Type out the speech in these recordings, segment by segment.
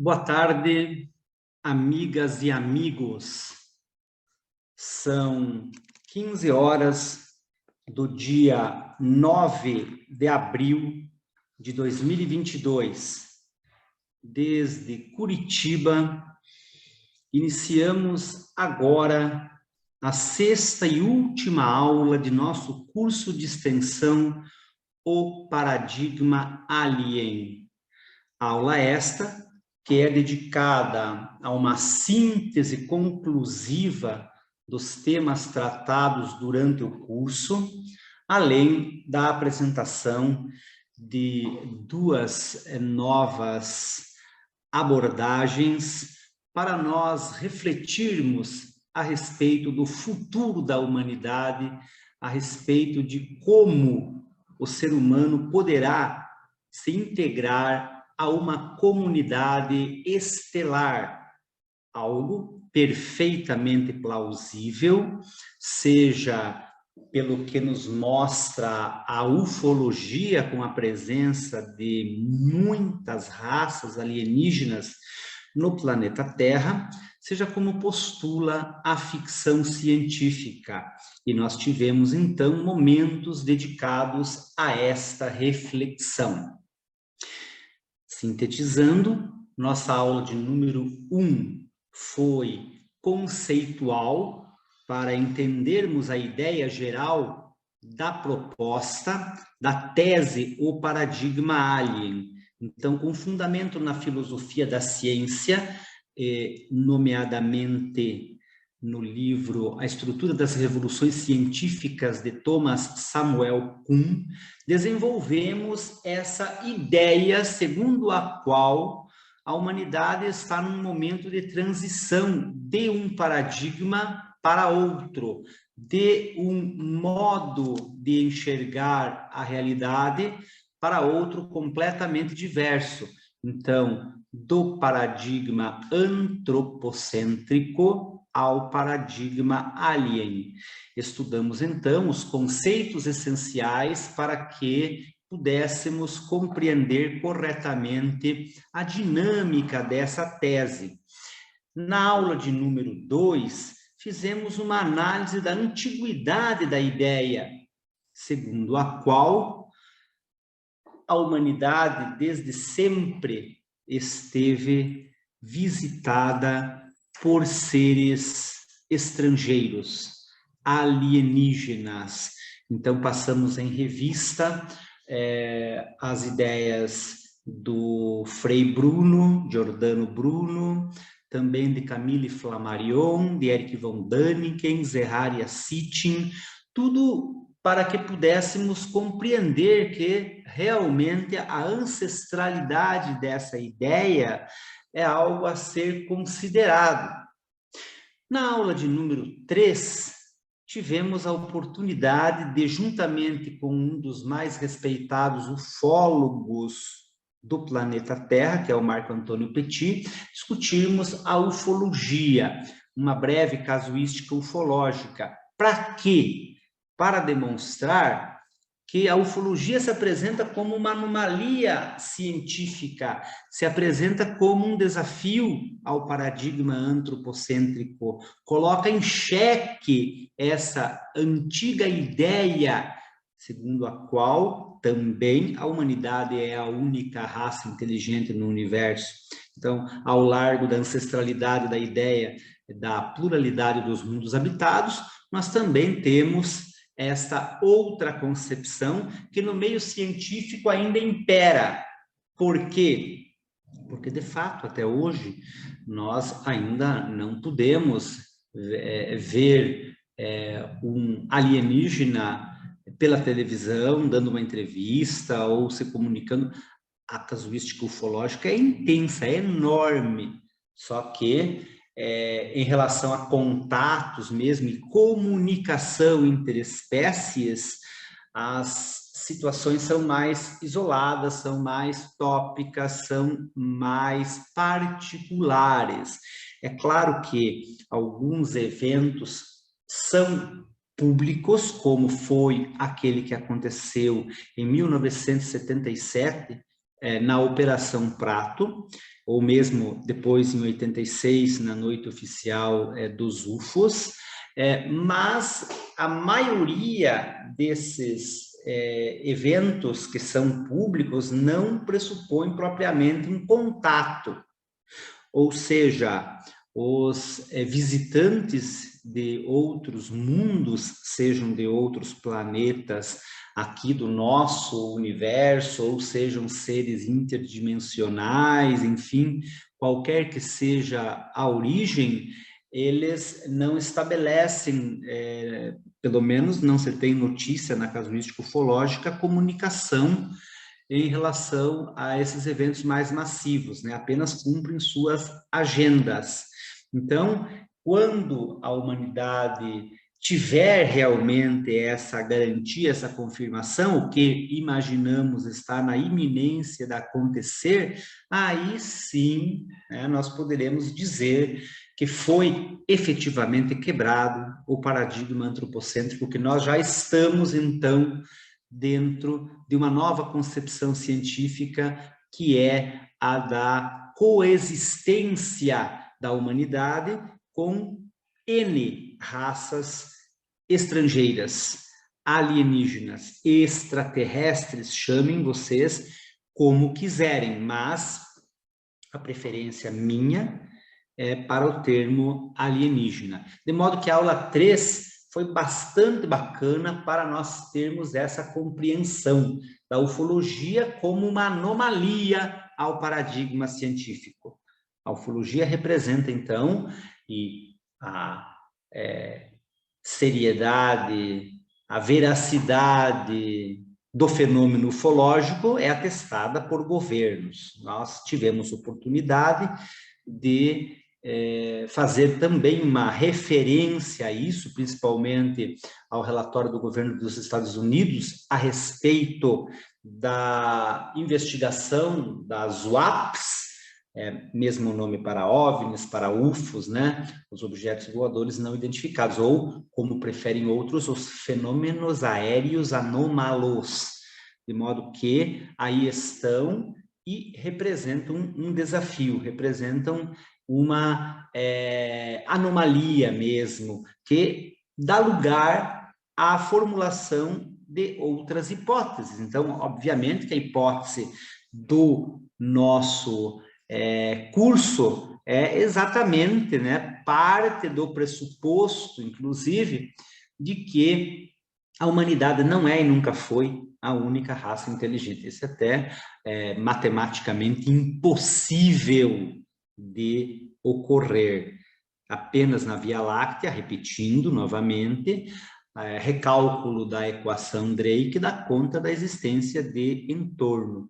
Boa tarde, amigas e amigos. São 15 horas do dia 9 de abril de 2022. Desde Curitiba, iniciamos agora a sexta e última aula de nosso curso de extensão, O Paradigma Alien. Aula esta que é dedicada a uma síntese conclusiva dos temas tratados durante o curso, além da apresentação de duas novas abordagens para nós refletirmos a respeito do futuro da humanidade, a respeito de como o ser humano poderá se integrar a uma comunidade estelar, algo perfeitamente plausível, seja pelo que nos mostra a ufologia, com a presença de muitas raças alienígenas no planeta Terra, seja como postula a ficção científica. E nós tivemos, então, momentos dedicados a esta reflexão. Sintetizando, nossa aula de número 1 foi conceitual, para entendermos a ideia geral da proposta, da tese ou paradigma alien. Então, com fundamento na filosofia da ciência, nomeadamente no livro A Estrutura das Revoluções Científicas, de Thomas Samuel Kuhn, desenvolvemos essa ideia segundo a qual a humanidade está num momento de transição de um paradigma para outro, de um modo de enxergar a realidade para outro completamente diverso. Então, do paradigma antropocêntrico ao paradigma alien. Estudamos, então, os conceitos essenciais para que pudéssemos compreender corretamente a dinâmica dessa tese. Na aula de número 2, fizemos uma análise da antiguidade da ideia, segundo a qual a humanidade desde sempre esteve visitada por seres estrangeiros, alienígenas. Então, passamos em revista as ideias do Frei Bruno, Giordano Bruno, também de Camille Flammarion, de Erich von Däniken, Zeharia Sitchin, tudo para que pudéssemos compreender que realmente a ancestralidade dessa ideia é algo a ser considerado. Na aula de número 3, tivemos a oportunidade de, juntamente com um dos mais respeitados ufólogos do planeta Terra, que é o Marco Antônio Petit, discutirmos a ufologia, uma breve casuística ufológica. Para quê? Para demonstrar que a ufologia se apresenta como uma anomalia científica, se apresenta como um desafio ao paradigma antropocêntrico, coloca em xeque essa antiga ideia, segundo a qual também a humanidade é a única raça inteligente no universo. Então, ao largo da ancestralidade da ideia da pluralidade dos mundos habitados, nós também temos esta outra concepção que no meio científico ainda impera. Por quê? Porque, de fato, até hoje, nós ainda não podemos ver um alienígena pela televisão, dando uma entrevista ou se comunicando. A casuística ufológica é intensa, é enorme, só que em relação a contatos mesmo e comunicação interespécies, as situações são mais isoladas, são mais tópicas, são mais particulares. É claro que alguns eventos são públicos, como foi aquele que aconteceu em 1977, na Operação Prato, ou mesmo depois em 86, na noite oficial dos UFOs, mas a maioria desses eventos que são públicos não pressupõe propriamente um contato, ou seja, os visitantes de outros mundos, sejam de outros planetas aqui do nosso universo, ou sejam seres interdimensionais, enfim, qualquer que seja a origem, eles não estabelecem, pelo menos não se tem notícia na casuística ufológica, comunicação em relação a esses eventos mais massivos, né? Apenas cumprem suas agendas. Então, quando a humanidade tiver realmente essa garantia, essa confirmação, o que imaginamos está na iminência de acontecer, aí sim, né, nós poderemos dizer que foi efetivamente quebrado o paradigma antropocêntrico, que nós já estamos, então, dentro de uma nova concepção científica, que é a da coexistência da humanidade com N raças estrangeiras, alienígenas, extraterrestres, chamem vocês como quiserem, mas a preferência minha é para o termo alienígena. De modo que a aula 3 foi bastante bacana para nós termos essa compreensão da ufologia como uma anomalia ao paradigma científico. A ufologia representa, então, e a seriedade, a veracidade do fenômeno ufológico é atestada por governos. Nós tivemos oportunidade de fazer também uma referência a isso, principalmente ao relatório do governo dos Estados Unidos a respeito da investigação das UAPs, mesmo nome para OVNIs, para UFOs, né? Os objetos voadores não identificados, ou, como preferem outros, os fenômenos aéreos anômalos, de modo que aí estão e representam um desafio, representam uma anomalia mesmo, que dá lugar à formulação de outras hipóteses. Então, obviamente que a hipótese do nosso curso é exatamente, né, parte do pressuposto, inclusive, de que a humanidade não é e nunca foi a única raça inteligente. Isso até é matematicamente impossível de ocorrer. Apenas na Via Láctea, repetindo novamente, recálculo da equação Drake dá conta da existência de em torno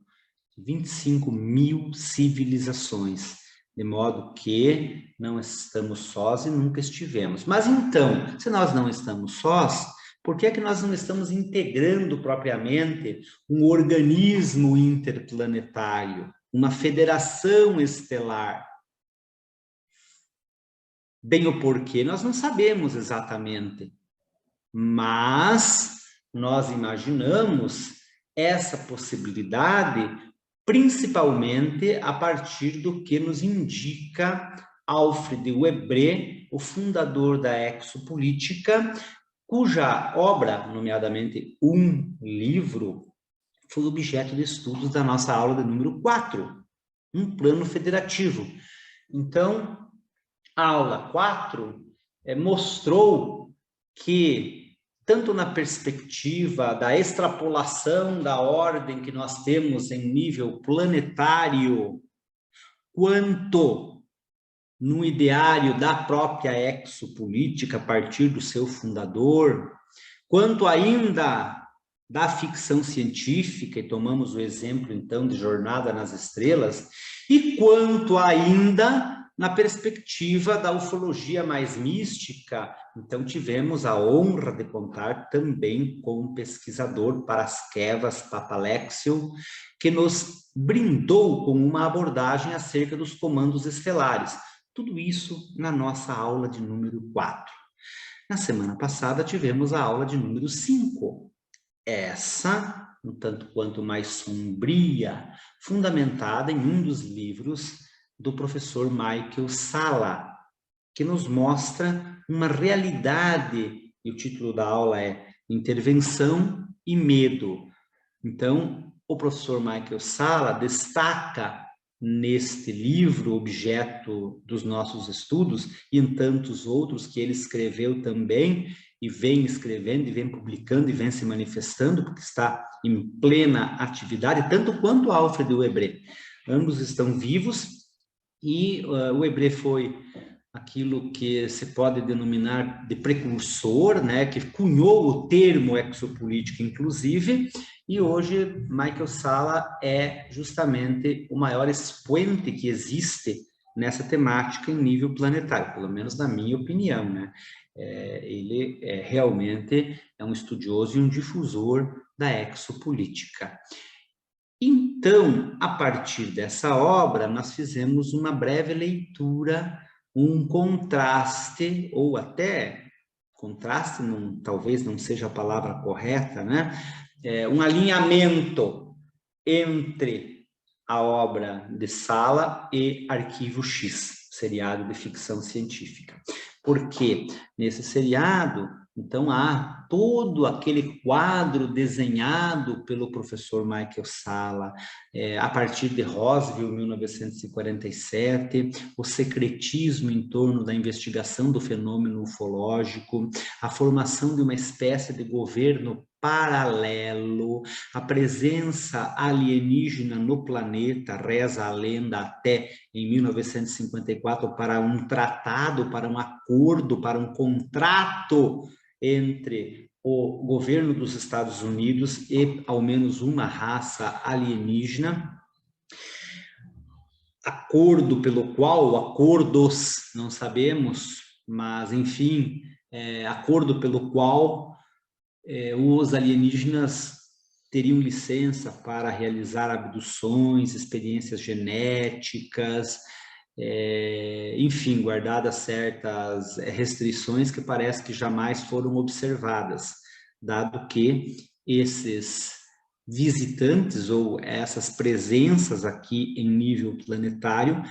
de 25 mil civilizações, de modo que não estamos sós e nunca estivemos. Mas então, se nós não estamos sós, por que é que nós não estamos integrando propriamente um organismo interplanetário, uma federação estelar? Bem, o porquê nós não sabemos exatamente, mas nós imaginamos essa possibilidade principalmente a partir do que nos indica Alfred Webre, o fundador da exopolítica, cuja obra, nomeadamente um livro, foi objeto de estudos da nossa aula de número 4, um plano federativo. Então, a aula 4 mostrou que, tanto na perspectiva da extrapolação da ordem que nós temos em nível planetário, quanto no ideário da própria exopolítica, a partir do seu fundador, quanto ainda da ficção científica, e tomamos o exemplo, então, de Jornada nas Estrelas, e quanto ainda na perspectiva da ufologia mais mística. Então, tivemos a honra de contar também com um pesquisador, Paraskevas Papalexiou, que nos brindou com uma abordagem acerca dos comandos estelares. Tudo isso na nossa aula de número 4. Na semana passada, tivemos a aula de número 5. Essa um tanto quanto mais sombria, fundamentada em um dos livros do professor Michael Salla, que nos mostra uma realidade, e o título da aula é Intervenção e Medo. Então, o professor Michael Salla destaca neste livro, objeto dos nossos estudos, e em tantos outros que ele escreveu também, e vem escrevendo, e vem publicando, e vem se manifestando, porque está em plena atividade, tanto quanto Alfred Webre. Ambos estão vivos, e o Webre foi aquilo que se pode denominar de precursor, né, que cunhou o termo exopolítica, inclusive, e hoje Michael Salla é justamente o maior expoente que existe nessa temática em nível planetário, pelo menos na minha opinião, né? Ele realmente é um estudioso e um difusor da exopolítica. Então, a partir dessa obra, nós fizemos uma breve leitura, um contraste, ou até, contraste talvez não seja a palavra correta, né? Um alinhamento entre a obra de Salla e Arquivo X, seriado de ficção científica. Porque nesse seriado, então, há todo aquele quadro desenhado pelo professor Michael Salla, a partir de Roswell, 1947, o secretismo em torno da investigação do fenômeno ufológico, a formação de uma espécie de governo paralelo, a presença alienígena no planeta, reza a lenda até em 1954, para um tratado, para um acordo, para um contrato entre o governo dos Estados Unidos e ao menos uma raça alienígena, acordo pelo qual, acordos, não sabemos, mas enfim, acordo pelo qual os alienígenas teriam licença para realizar abduções, experiências genéticas, enfim, guardadas certas restrições que parece que jamais foram observadas, dado que esses visitantes ou essas presenças aqui em nível planetário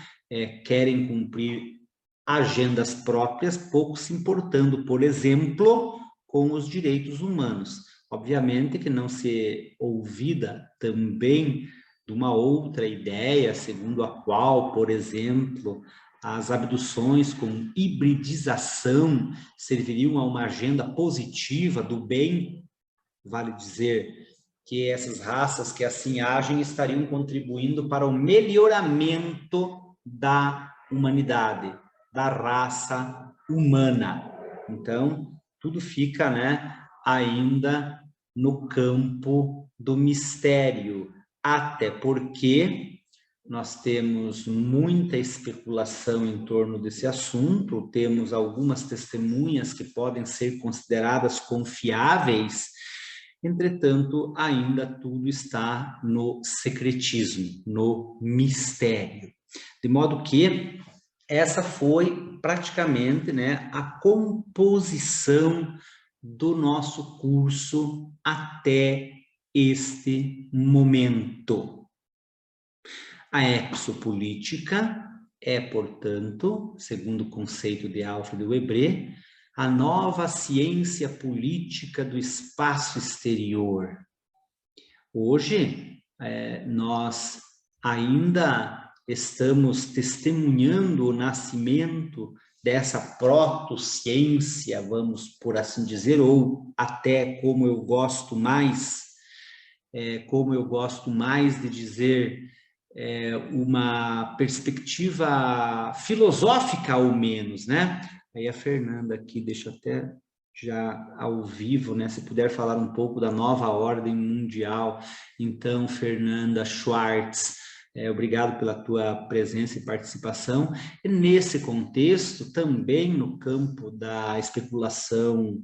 querem cumprir agendas próprias, pouco se importando, por exemplo, com os direitos humanos. Obviamente que não se ouvida também de uma outra ideia, segundo a qual, por exemplo, as abduções com hibridização serviriam a uma agenda positiva do bem, vale dizer que essas raças que assim agem estariam contribuindo para o melhoramento da humanidade, da raça humana. Então, tudo fica, né, ainda no campo do mistério, até porque nós temos muita especulação em torno desse assunto, temos algumas testemunhas que podem ser consideradas confiáveis, entretanto, ainda tudo está no secretismo, no mistério. De modo que essa foi praticamente, né, a composição do nosso curso até este momento. A exopolítica é, portanto, segundo o conceito de Alfred Webre, a nova ciência política do espaço exterior. Hoje, nós ainda estamos testemunhando o nascimento dessa protociência, vamos por assim dizer, ou até como eu gosto mais de dizer, uma perspectiva filosófica ao menos, né? Aí a Fernanda aqui, deixa eu até já ao vivo, né? Se puder falar um pouco da nova ordem mundial. Então, Fernanda Schwartz, obrigado pela tua presença e participação. E nesse contexto, também no campo da especulação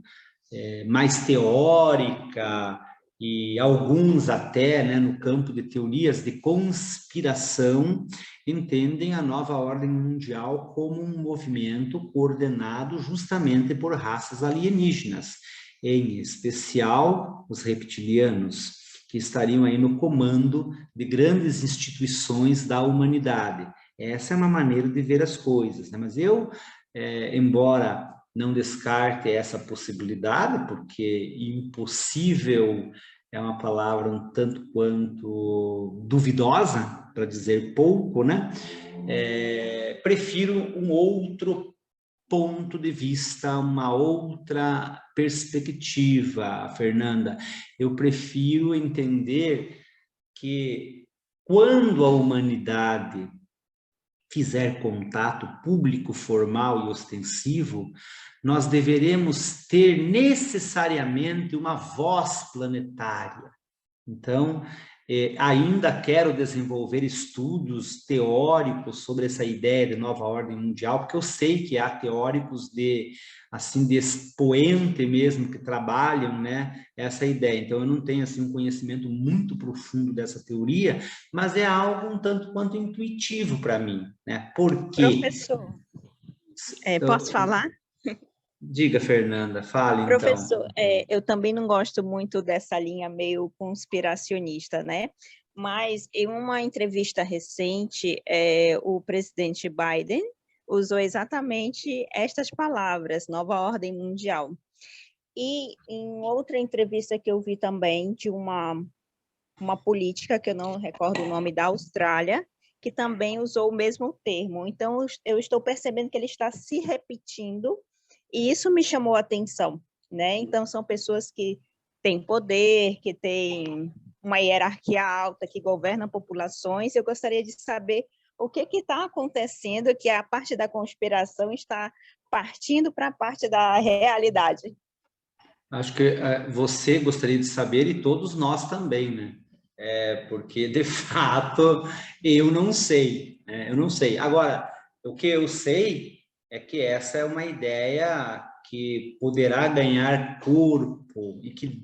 mais teórica, e alguns até, né, no campo de teorias de conspiração, entendem a nova ordem mundial como um movimento coordenado justamente por raças alienígenas, em especial os reptilianos. que estariam aí no comando de grandes instituições da humanidade. Essa é uma maneira de ver as coisas, né? Mas eu, embora não descarte essa possibilidade, porque impossível é uma palavra um tanto quanto duvidosa, para dizer pouco, né? Prefiro um outro ponto de vista, uma outra perspectiva, Fernanda. Eu prefiro entender que quando a humanidade fizer contato público, formal e ostensivo, nós deveremos ter necessariamente uma voz planetária. Então, ainda quero desenvolver estudos teóricos sobre essa ideia de nova ordem mundial, porque eu sei que há teóricos de expoente mesmo que trabalham, né, essa ideia. Então, eu não tenho assim um conhecimento muito profundo dessa teoria, mas é algo um tanto quanto intuitivo para mim, né? Porque Professor, posso falar? Diga, Fernanda, fale então. Professor, eu também não gosto muito dessa linha meio conspiracionista, né? Mas em uma entrevista recente, o presidente Biden usou exatamente estas palavras, nova ordem mundial. E em outra entrevista que eu vi também de uma política, que eu não recordo o nome, da Austrália, que também usou o mesmo termo. Então, eu estou percebendo que ele está se repetindo, e isso me chamou a atenção, né? Então, são pessoas que têm poder, que têm uma hierarquia alta, que governam populações. Eu gostaria de saber o que está acontecendo, que a parte da conspiração está partindo para a parte da realidade. Acho que você gostaria de saber e todos nós também, né? Porque, de fato, eu não sei, né? Eu não sei. Agora, o que eu sei é que essa é uma ideia que poderá ganhar corpo e que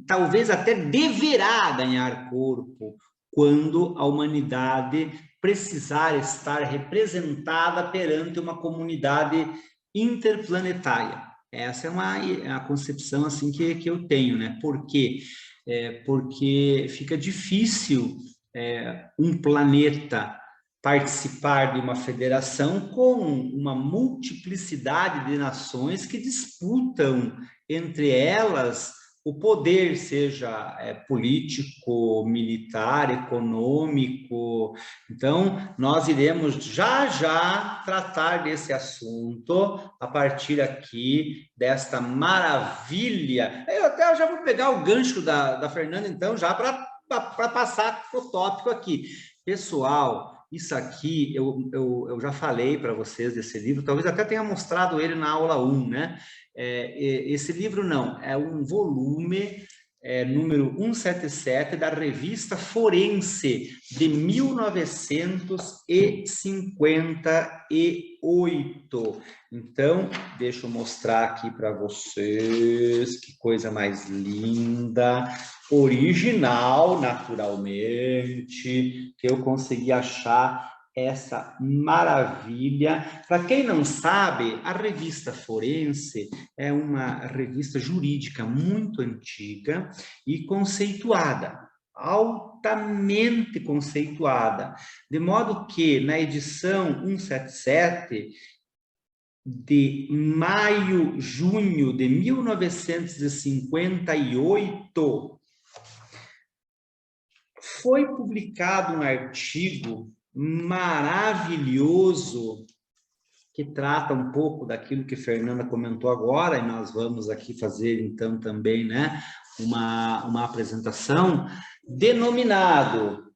talvez até deverá ganhar corpo quando a humanidade precisar estar representada perante uma comunidade interplanetária. Essa é a concepção assim que eu tenho, né? Por quê? Porque fica difícil um planeta participar de uma federação com uma multiplicidade de nações que disputam entre elas o poder, seja político, militar, econômico. Então, nós iremos já tratar desse assunto a partir aqui desta maravilha. Eu até já vou pegar o gancho da Fernanda, então, já para passar para o tópico aqui. Pessoal, isso aqui eu já falei para vocês desse livro, talvez até tenha mostrado ele na aula 1, né? Esse livro não, é um volume número 177 da Revista Forense, de 1958. Então, deixa eu mostrar aqui para vocês, que coisa mais linda, original, naturalmente, que eu consegui achar essa maravilha. Para quem não sabe, a Revista Forense é uma revista jurídica muito antiga e conceituada, altamente conceituada, de modo que na edição 177 de junho de 1958, foi publicado um artigo maravilhoso que trata um pouco daquilo que Fernanda comentou agora, e nós vamos aqui fazer, então, também, né, uma apresentação, denominado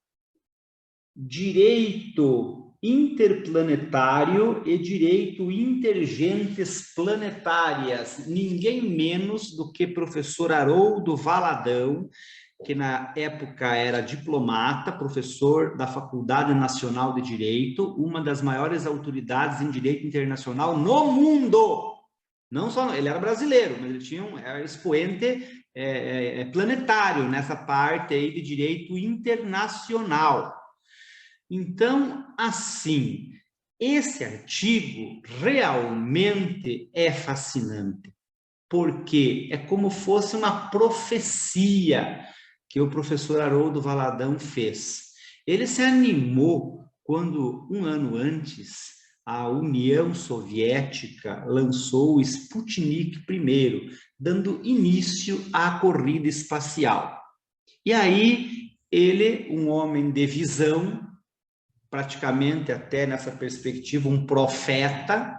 Direito Interplanetário e Direito Intergentes Planetárias, ninguém menos do que professor Haroldo Valadão, que na época era diplomata, professor da Faculdade Nacional de Direito, uma das maiores autoridades em direito internacional no mundo. Não só, ele era brasileiro, mas ele tinha era expoente planetário nessa parte aí de direito internacional. Então, assim, esse artigo realmente é fascinante, porque é como fosse uma profecia que o professor Haroldo Valadão fez. Ele se animou quando, um ano antes, a União Soviética lançou o Sputnik I, dando início à corrida espacial. E aí, ele, um homem de visão, praticamente até nessa perspectiva um profeta,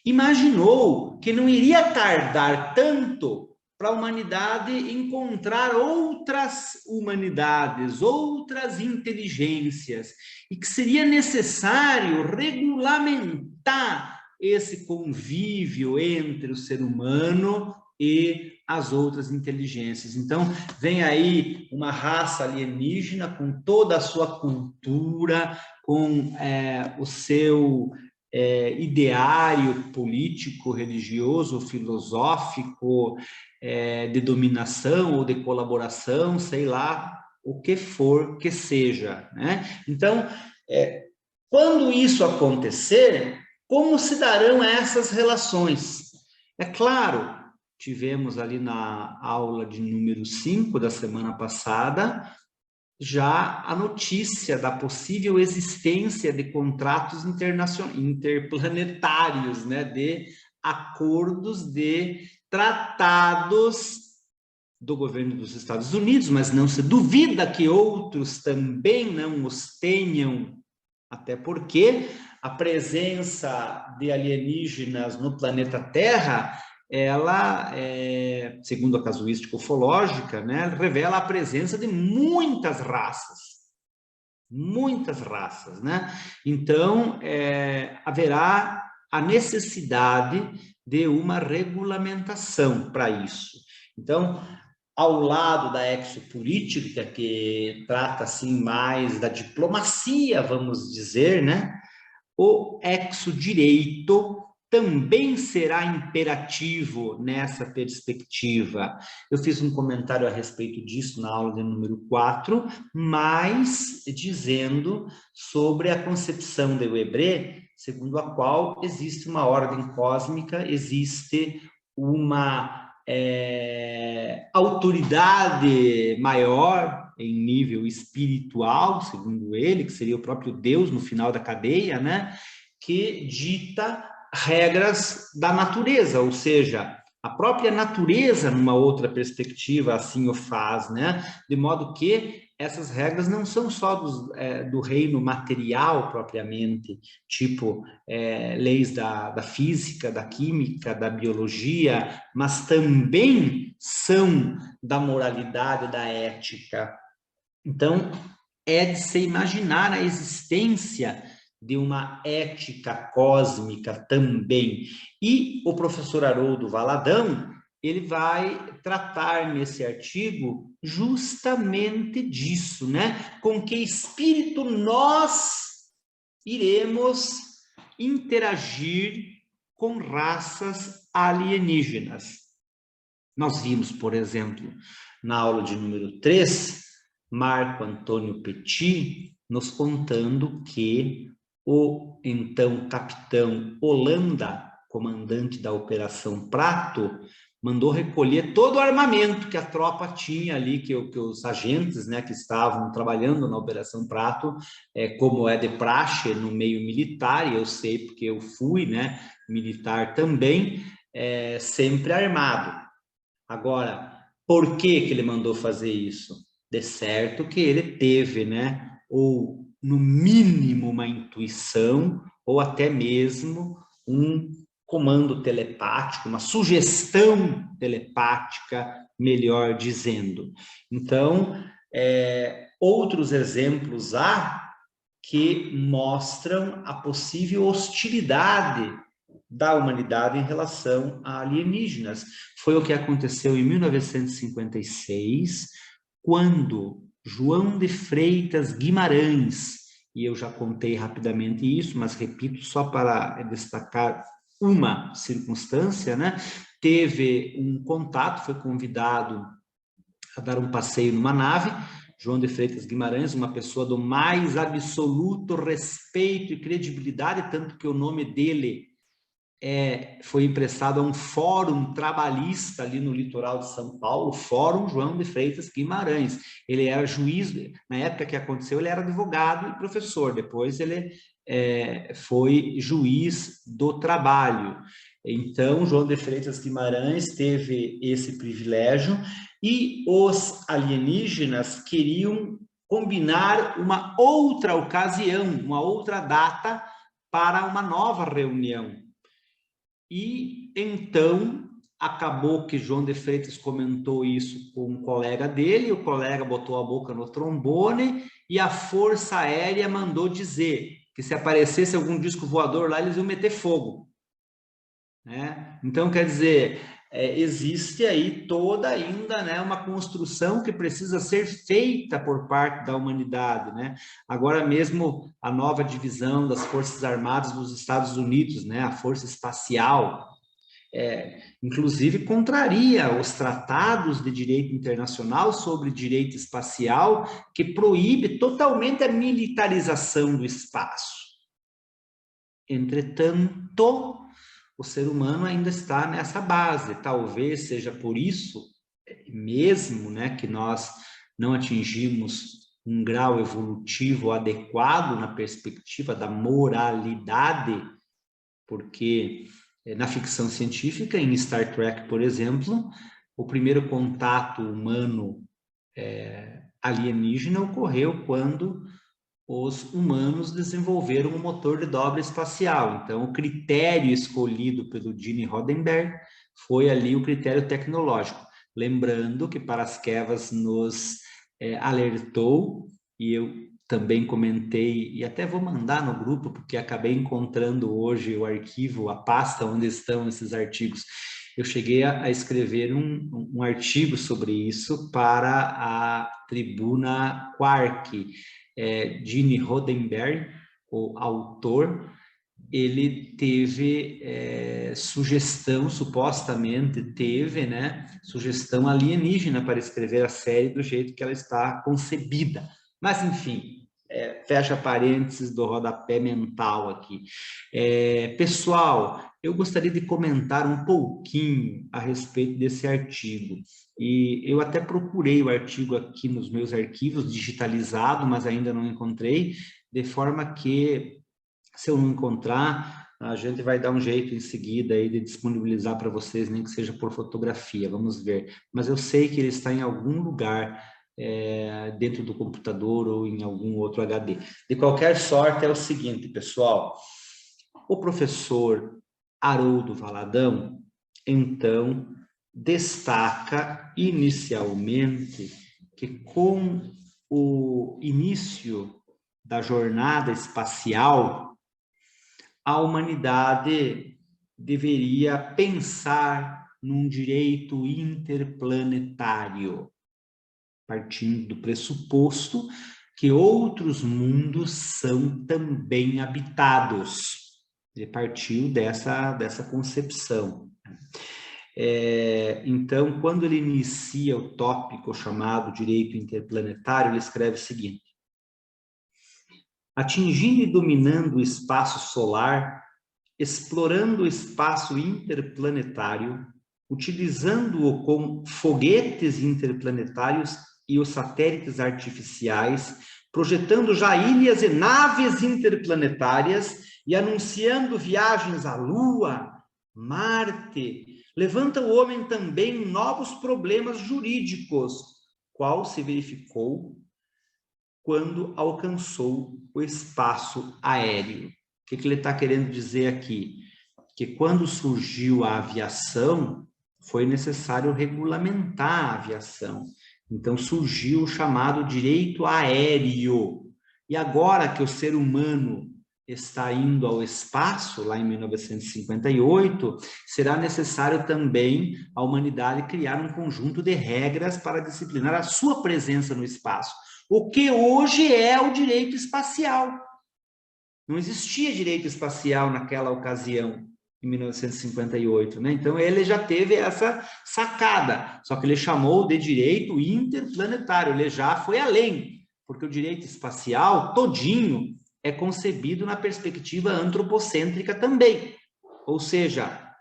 imaginou que não iria tardar tanto para a humanidade encontrar outras humanidades, outras inteligências, e que seria necessário regulamentar esse convívio entre o ser humano e as outras inteligências. Então, vem aí uma raça alienígena com toda a sua cultura, com o seu ideário político, religioso, filosófico, de dominação ou de colaboração, sei lá, o que for que seja, né? Então, quando isso acontecer, como se darão essas relações? É claro, tivemos ali na aula de número 5 da semana passada, já a notícia da possível existência de contratos interplanetários, né, de acordos, de tratados do governo dos Estados Unidos, mas não se duvida que outros também não os tenham, até porque a presença de alienígenas no planeta Terra, ela, segundo a casuística ufológica, né, revela a presença de muitas raças, né? Então, haverá a necessidade de uma regulamentação para isso. Então, ao lado da exopolítica, que trata assim mais da diplomacia, vamos dizer, né? O exodireito também será imperativo nessa perspectiva. Eu fiz um comentário a respeito disso na aula de número 4, mas dizendo sobre a concepção de Weber, segundo a qual existe uma ordem cósmica, existe uma autoridade maior em nível espiritual, segundo ele, que seria o próprio Deus no final da cadeia, né, que dita regras da natureza, ou seja, a própria natureza, numa outra perspectiva, assim o faz, né, de modo que essas regras não são só do reino material propriamente, tipo leis da física, da química, da biologia, mas também são da moralidade, da ética. Então, é de se imaginar a existência de uma ética cósmica também. E o professor Haroldo Valadão, ele vai tratar nesse artigo justamente disso, né? Com que espírito nós iremos interagir com raças alienígenas. Nós vimos, por exemplo, na aula de número 3, Marco Antônio Petit nos contando que o então capitão Holanda, comandante da Operação Prato, mandou recolher todo o armamento que a tropa tinha ali, que os agentes, né, que estavam trabalhando na Operação Prato, como é de praxe no meio militar, e eu sei porque eu fui, né, militar também, sempre armado. Agora, por que ele mandou fazer isso? De certo que ele teve, né, ou no mínimo uma intuição, ou até mesmo um comando telepático, uma sugestão telepática, melhor dizendo. Então, outros exemplos há que mostram a possível hostilidade da humanidade em relação a alienígenas. Foi o que aconteceu em 1956, quando João de Freitas Guimarães, e eu já contei rapidamente isso, mas repito só para destacar uma circunstância, né? Teve um contato, foi convidado a dar um passeio numa nave. João de Freitas Guimarães, uma pessoa do mais absoluto respeito e credibilidade, tanto que o nome dele foi emprestado a um fórum trabalhista ali no litoral de São Paulo, Fórum João de Freitas Guimarães. Ele era juiz, na época que aconteceu, ele era advogado e professor, depois ele foi juiz do trabalho. Então, João de Freitas Guimarães teve esse privilégio e os alienígenas queriam combinar uma outra ocasião, uma outra data para uma nova reunião. E então acabou que João de Freitas comentou isso com um colega dele, o colega botou a boca no trombone e a Força Aérea mandou dizer que se aparecesse algum disco voador lá, eles iam meter fogo. Né? Então, quer dizer, existe aí toda ainda, né, uma construção que precisa ser feita por parte da humanidade. Né? Agora mesmo, a nova divisão das Forças Armadas dos Estados Unidos, né, a Força Espacial, inclusive contraria os tratados de direito internacional sobre direito espacial, que proíbe totalmente a militarização do espaço. Entretanto, o ser humano ainda está nessa base. Talvez seja por isso mesmo, né, que nós não atingimos um grau evolutivo adequado na perspectiva da moralidade, porque na ficção científica, em Star Trek, por exemplo, o primeiro contato humano alienígena ocorreu quando os humanos desenvolveram um motor de dobra espacial. Então, o critério escolhido pelo Gene Roddenberry foi ali o critério tecnológico. Lembrando que Paraskevas nos alertou, e eu também comentei, e até vou mandar no grupo, porque acabei encontrando hoje o arquivo, a pasta onde estão esses artigos. Eu cheguei a escrever um artigo sobre isso para a Tribuna Quark. Gene Roddenberry, o autor, ele teve sugestão, supostamente teve, né, sugestão alienígena para escrever a série do jeito que ela está concebida. Mas, enfim, fecha parênteses do rodapé mental aqui. Pessoal, eu gostaria de comentar um pouquinho a respeito desse artigo. E eu até procurei o artigo aqui nos meus arquivos, digitalizado, mas ainda não encontrei, de forma que, se eu não encontrar, a gente vai dar um jeito em seguida aí de disponibilizar para vocês, nem que seja por fotografia, vamos ver. Mas eu sei que ele está em algum lugar dentro do computador ou em algum outro HD. De qualquer sorte, é o seguinte, pessoal, o professor Haroldo Valadão, então, destaca inicialmente que com o início da jornada espacial, a humanidade deveria pensar num direito interplanetário, partindo do pressuposto que outros mundos são também habitados. Ele partiu dessa concepção. Então, quando ele inicia o tópico chamado direito interplanetário, ele escreve o seguinte: atingindo e dominando o espaço solar, explorando o espaço interplanetário, utilizando-o com foguetes interplanetários e os satélites artificiais, projetando já ilhas e naves interplanetárias e anunciando viagens à Lua, Marte, levanta o homem também novos problemas jurídicos, qual se verificou quando alcançou o espaço aéreo. O que ele está querendo dizer aqui? Que quando surgiu a aviação, foi necessário regulamentar a aviação. Então surgiu o chamado direito aéreo. E agora que o ser humano está indo ao espaço, lá em 1958, será necessário também a humanidade criar um conjunto de regras para disciplinar a sua presença no espaço. O que hoje é o direito espacial. Não existia direito espacial naquela ocasião, em 1958, né? Então ele já teve essa sacada, só que ele chamou de direito interplanetário, ele já foi além, porque o direito espacial todinho é concebido na perspectiva antropocêntrica também. ou seja,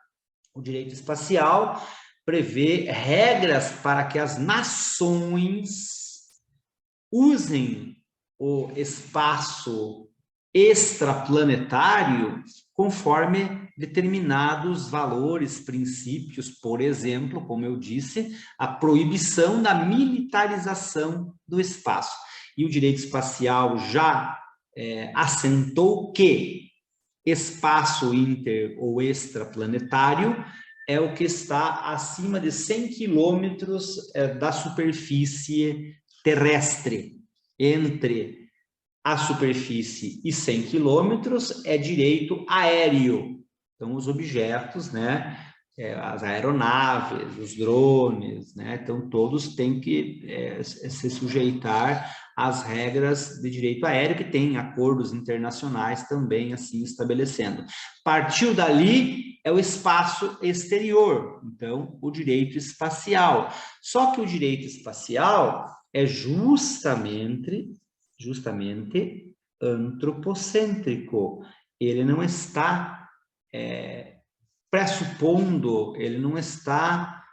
o direito espacial prevê regras para que as nações usem o espaço extraplanetário conforme determinados valores, princípios, por exemplo, como eu disse, a proibição da militarização do espaço. E o direito espacial já assentou que espaço inter ou extraplanetário é o que está acima de 100 quilômetros da superfície terrestre. Entre a superfície e 100 quilômetros é direito aéreo. Então, os objetos, né, as aeronaves, os drones, né, então todos têm que se sujeitar às regras de direito aéreo, que tem acordos internacionais também assim estabelecendo. Partiu dali é o espaço exterior, então o direito espacial. Só que o direito espacial é justamente antropocêntrico. Ele não está pressupondo, ele não está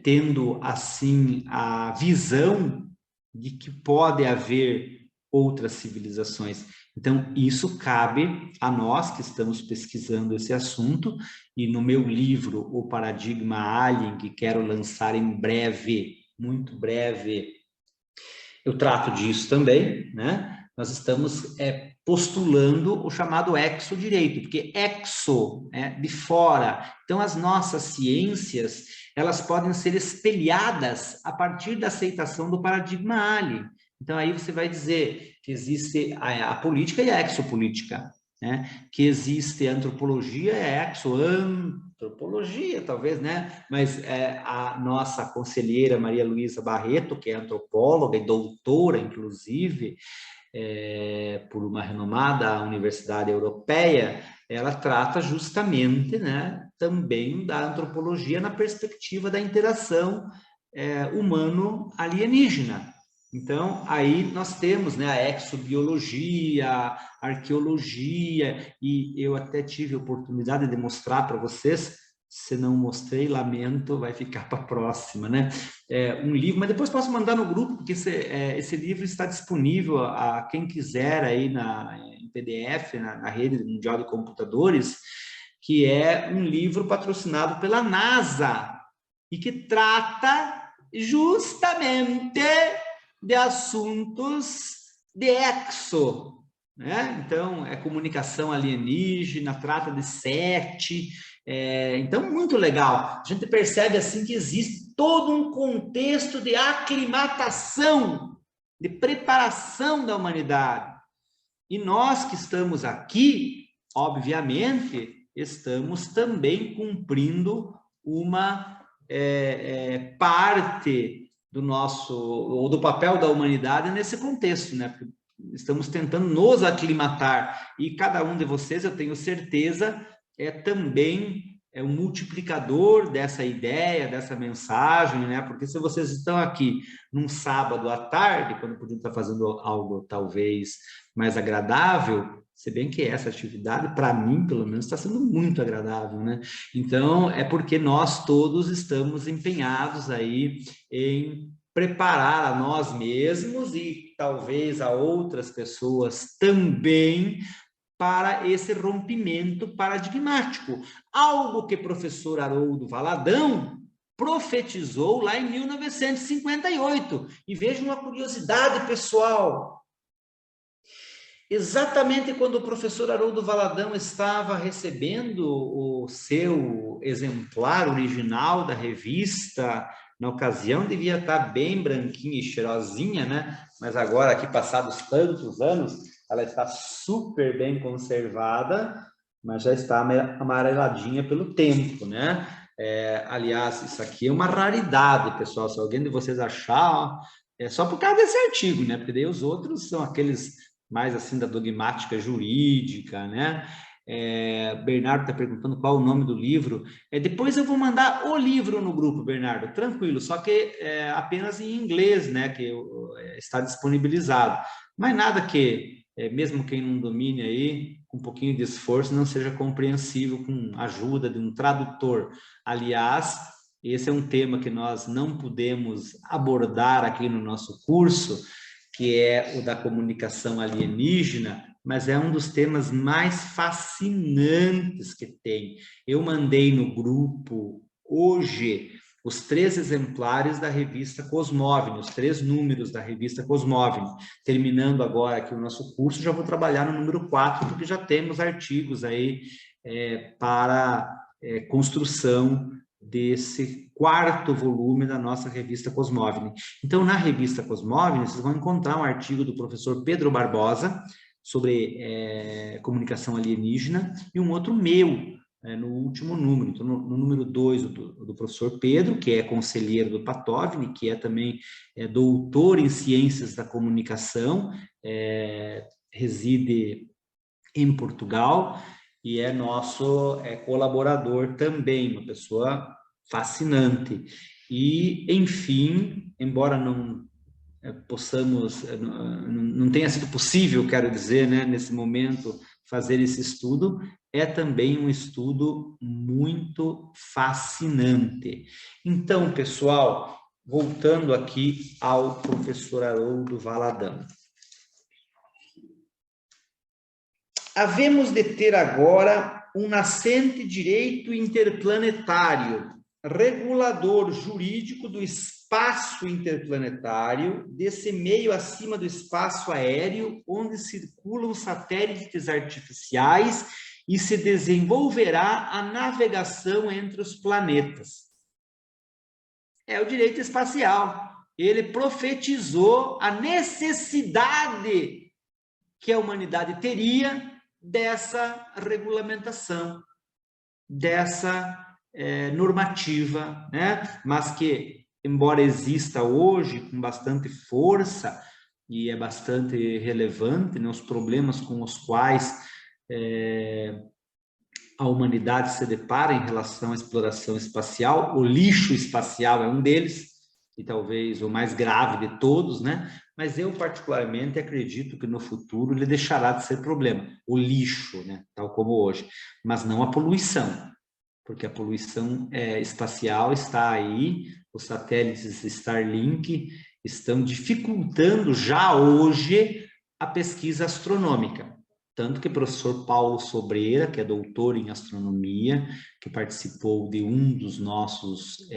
tendo, assim, a visão de que pode haver outras civilizações. Então, isso cabe a nós que estamos pesquisando esse assunto, e no meu livro, O Paradigma Alien, que quero lançar em breve, muito breve, eu trato disso também, né? Nós estamos postulando o chamado exodireito, porque exo é de fora. Então, as nossas ciências, elas podem ser espelhadas a partir da aceitação do paradigma alien. Então, aí você vai dizer que existe a política e a exopolítica, né? Que existe a antropologia e a exoantropologia, talvez, né? Mas a nossa conselheira Maria Luísa Barreto, que é antropóloga e doutora, inclusive, por uma renomada universidade europeia, ela trata justamente, né, também da antropologia na perspectiva da interação humano-alienígena. Então, aí nós temos, né, a exobiologia, a arqueologia, e eu até tive a oportunidade de mostrar para vocês. Se não mostrei, lamento, vai ficar para a próxima, né? Um livro, mas depois posso mandar no grupo, porque esse livro está disponível a quem quiser aí em PDF, na rede mundial de computadores, que é um livro patrocinado pela NASA e que trata justamente de assuntos de exo, né? Então, é comunicação alienígena, trata de SETI, então, muito legal. A gente percebe assim que existe todo um contexto de aclimatação, de preparação da humanidade. E nós que estamos aqui, obviamente, estamos também cumprindo uma parte do nosso, ou do papel da humanidade nesse contexto, né? Porque estamos tentando nos aclimatar, e cada um de vocês, eu tenho certeza, também um multiplicador dessa ideia, dessa mensagem, né? Porque se vocês estão aqui num sábado à tarde, quando podiam estar fazendo algo talvez mais agradável, se bem que essa atividade, para mim, pelo menos, está sendo muito agradável, né? Então, é porque nós todos estamos empenhados aí em preparar a nós mesmos e talvez a outras pessoas também para esse rompimento paradigmático. Algo que o professor Haroldo Valadão profetizou lá em 1958. E veja uma curiosidade, pessoal. Exatamente quando o professor Haroldo Valadão estava recebendo o seu exemplar original da revista, na ocasião devia estar bem branquinha e cheirosinha, né? Mas agora, aqui passados tantos anos, ela está super bem conservada, mas já está amareladinha pelo tempo, né? Aliás, isso aqui é uma raridade, pessoal. Se alguém de vocês achar, é só por causa desse artigo, né? Porque daí os outros são aqueles mais assim da dogmática jurídica, né? Bernardo está perguntando qual o nome do livro. Depois eu vou mandar o livro no grupo, Bernardo, tranquilo, só que apenas em inglês, né? Que está disponibilizado. Mas nada que, mesmo quem não domine aí, com um pouquinho de esforço, não seja compreensível com a ajuda de um tradutor. Aliás, esse é um tema que nós não podemos abordar aqui no nosso curso, que é o da comunicação alienígena, mas é um dos temas mais fascinantes que tem. Eu mandei no grupo hoje os 3 exemplares da revista Cosmovini, os 3 números da revista Cosmovini. Terminando agora aqui o nosso curso, já vou trabalhar no número 4, porque já temos artigos aí para construção desse 4º volume da nossa revista Cosmovini. Então, na revista Cosmovini, vocês vão encontrar um artigo do professor Pedro Barbosa sobre comunicação alienígena e um outro meu, no último número. Então, no número 2, do professor Pedro, que é conselheiro do Patovni, que é também doutor em ciências da comunicação, reside em Portugal e é nosso colaborador também, uma pessoa fascinante. E, enfim, embora não possamos, não tenha sido possível, quero dizer, né, nesse momento, fazer esse estudo, é também um estudo muito fascinante. Então, pessoal, voltando aqui ao professor Haroldo Valadão. Havemos de ter agora um nascente direito interplanetário, regulador jurídico do espaço interplanetário, desse meio acima do espaço aéreo, onde circulam satélites artificiais e se desenvolverá a navegação entre os planetas. É o direito espacial. Ele profetizou a necessidade que a humanidade teria dessa regulamentação, dessa normativa, né? Mas que, embora exista hoje com bastante força e é bastante relevante, né, os problemas com os quais a humanidade se depara em relação à exploração espacial, o lixo espacial é um deles, e talvez o mais grave de todos, né? Mas eu particularmente acredito que no futuro ele deixará de ser problema, o lixo, né? Tal como hoje, mas não a poluição, porque a poluição espacial está aí, os satélites Starlink estão dificultando já hoje a pesquisa astronômica. Tanto que o professor Paulo Sobreira, que é doutor em astronomia, que participou de um dos nossos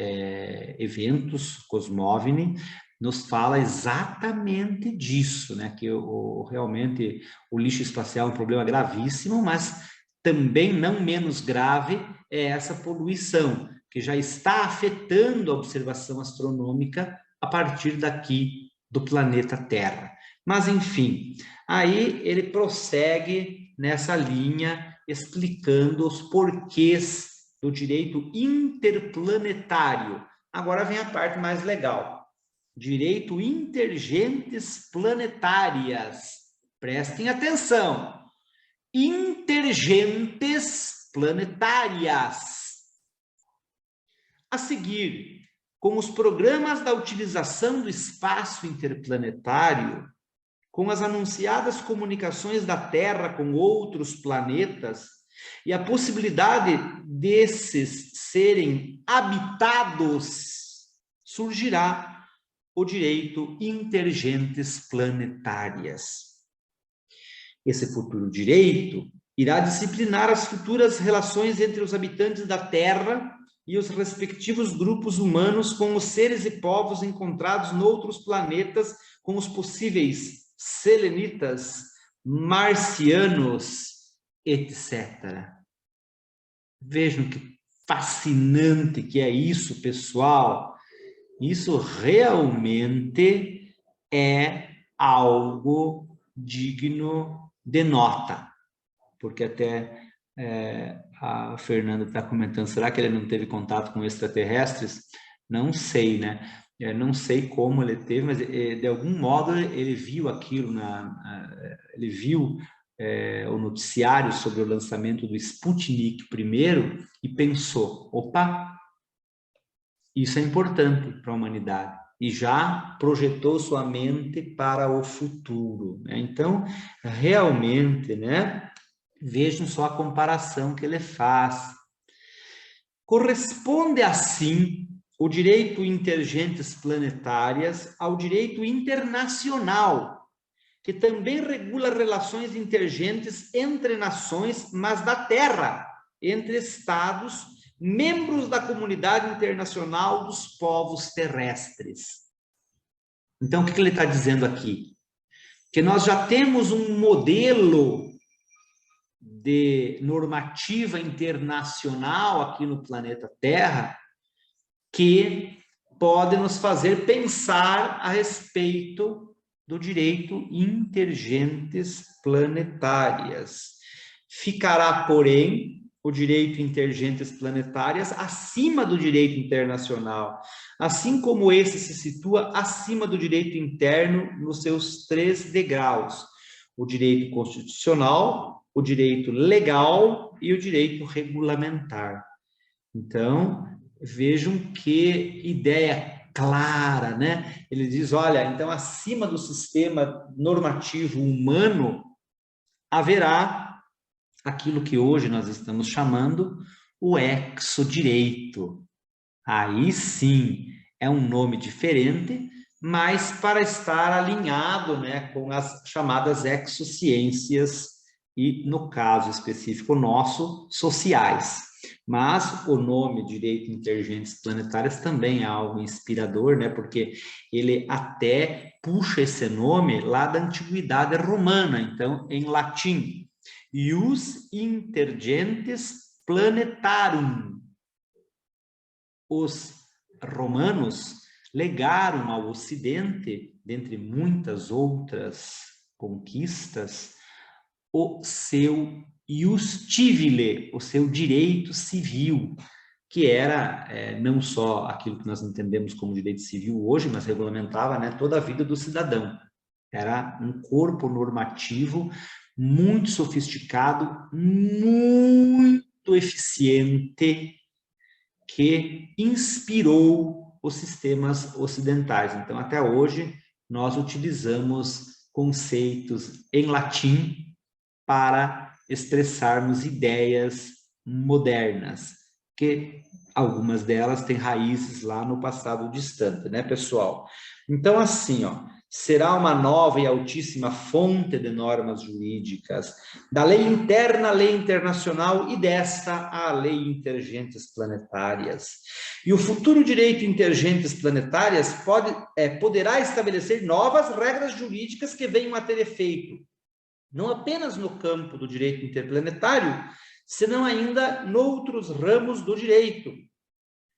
eventos, Cosmovini, nos fala exatamente disso, né? Que realmente o lixo espacial é um problema gravíssimo, mas também não menos grave é essa poluição, que já está afetando a observação astronômica a partir daqui do planeta Terra. Mas, enfim, aí ele prossegue nessa linha, explicando os porquês do direito interplanetário. Agora vem a parte mais legal. Direito intergentes planetárias. Prestem atenção. Intergentes planetárias. A seguir, com os programas da utilização do espaço interplanetário, com as anunciadas comunicações da Terra com outros planetas e a possibilidade desses serem habitados, surgirá o direito intergentes planetárias. Esse futuro direito irá disciplinar as futuras relações entre os habitantes da Terra e os respectivos grupos humanos com os seres e povos encontrados noutros planetas, com os possíveis selenitas, marcianos, etc. Vejam que fascinante que é isso, pessoal. Isso realmente é algo digno de nota, porque até a Fernanda está comentando, será que ele não teve contato com extraterrestres? Não sei, né? Não sei como ele teve, mas de algum modo ele viu aquilo, ele viu o noticiário sobre o lançamento do Sputnik primeiro e pensou, opa, isso é importante para a humanidade. E já projetou sua mente para o futuro, né? Então, realmente, né, Vejam só a comparação que ele faz. Corresponde, assim, o direito intergentes planetárias ao direito internacional, que também regula relações intergentes entre nações, mas da Terra, entre estados, membros da comunidade internacional dos povos terrestres. Então, o que ele está dizendo aqui? Que nós já temos um modelo de normativa internacional aqui no planeta Terra que pode nos fazer pensar a respeito do direito intergentes planetárias. Ficará, porém, o direito intergentes planetárias acima do direito internacional, assim como esse se situa acima do direito interno nos seus 3 degraus: o direito constitucional, o direito legal e o direito regulamentar. Então, vejam que ideia clara, né? Ele diz, olha, então acima do sistema normativo humano haverá aquilo que hoje nós estamos chamando o exodireito. Aí sim, é um nome diferente, mas para estar alinhado, né, com as chamadas exociências e, no caso específico nosso, sociais. Mas o nome direito intergentes planetárias também é algo inspirador, né, porque ele até puxa esse nome lá da antiguidade romana, então, em latim, ius intergentes planetarum. Os romanos legaram ao Ocidente, dentre muitas outras conquistas, o seu ius civile, o seu direito civil, que era não só aquilo que nós entendemos como direito civil hoje, mas regulamentava, né, toda a vida do cidadão. Era um corpo normativo muito sofisticado, muito eficiente, que inspirou os sistemas ocidentais. Então, até hoje, nós utilizamos conceitos em latim para expressarmos ideias modernas, que algumas delas têm raízes lá no passado distante, né, pessoal? Então, assim, ó, será uma nova e altíssima fonte de normas jurídicas, da lei interna à lei internacional e desta à lei intergentes planetárias. E o futuro direito intergentes planetárias poderá estabelecer novas regras jurídicas que venham a ter efeito não apenas no campo do direito interplanetário, senão ainda noutros ramos do direito,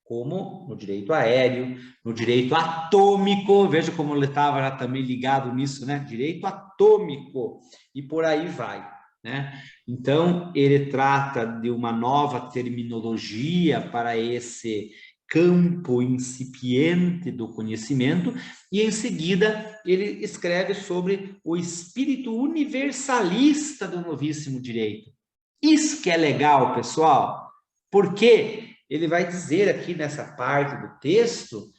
como no direito aéreo, no direito atômico, veja como ele estava já também ligado nisso, né? Direito atômico, e por aí vai, né? Então, ele trata de uma nova terminologia para esse campo incipiente do conhecimento, e em seguida ele escreve sobre o espírito universalista do novíssimo direito. Isso que é legal, pessoal, porque ele vai dizer aqui nessa parte do texto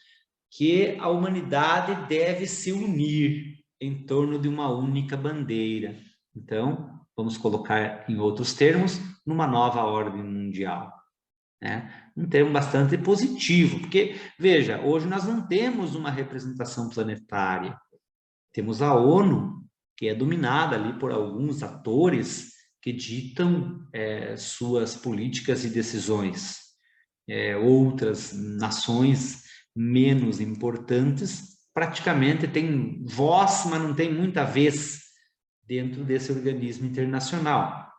que a humanidade deve se unir em torno de uma única bandeira. Então, vamos colocar em outros termos, numa nova ordem mundial. Né? Um termo bastante positivo, porque, veja, hoje nós não temos uma representação planetária. Temos a ONU, que é dominada ali por alguns atores que ditam suas políticas e decisões. Outras nações menos importantes praticamente têm voz, mas não tem muita vez dentro desse organismo internacional.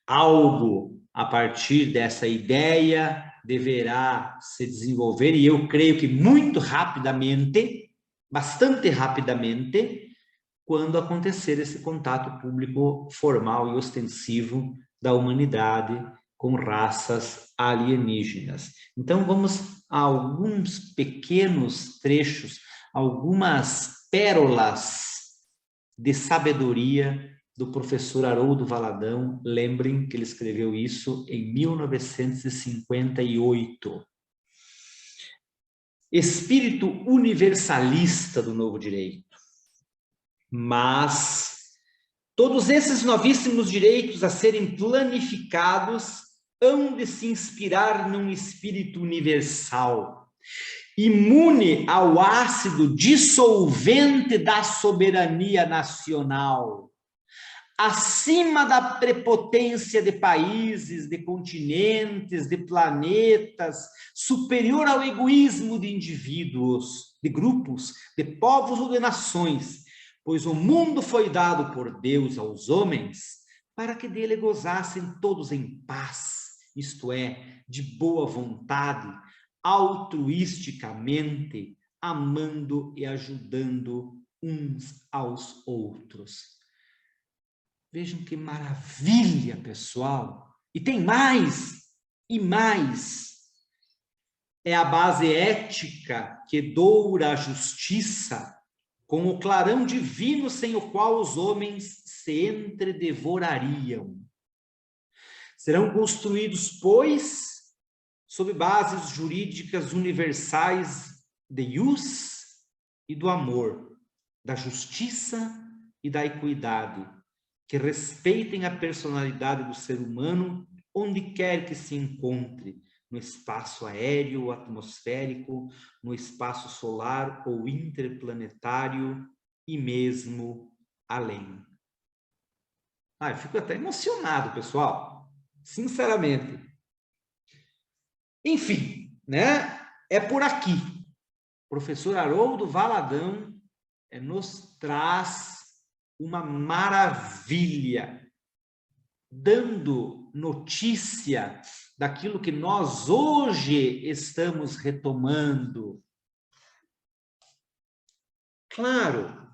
Algo a partir dessa ideia deverá se desenvolver, e eu creio que muito rapidamente, bastante rapidamente, quando acontecer esse contato público formal e ostensivo da humanidade com raças alienígenas. Então, vamos a alguns pequenos trechos, algumas pérolas de sabedoria do professor Haroldo Valadão. Lembrem que ele escreveu isso em 1958. Espírito universalista do novo direito. Mas Todos esses novíssimos direitos a serem planificados hão de se inspirar num espírito universal, imune ao ácido dissolvente da soberania nacional, acima da prepotência de países, de continentes, de planetas, superior ao egoísmo de indivíduos, de grupos, de povos ou de nações, pois o mundo foi dado por Deus aos homens para que dele gozassem todos em paz, isto é, de boa vontade, altruisticamente, amando e ajudando uns aos outros. Vejam que maravilha, pessoal! E tem mais, e mais. É a base ética que doura a justiça, com o clarão divino sem o qual os homens se entredevorariam. Serão construídos, pois, sob bases jurídicas universais de ius e do amor, da justiça e da equidade, que respeitem a personalidade do ser humano onde quer que se encontre, no espaço aéreo ou atmosférico, no espaço solar ou interplanetário e mesmo além. Eu fico até emocionado, pessoal, sinceramente. Enfim, né? É por aqui. O professor Haroldo Valadão nos traz uma maravilha, dando notícia daquilo que nós hoje estamos retomando. Claro,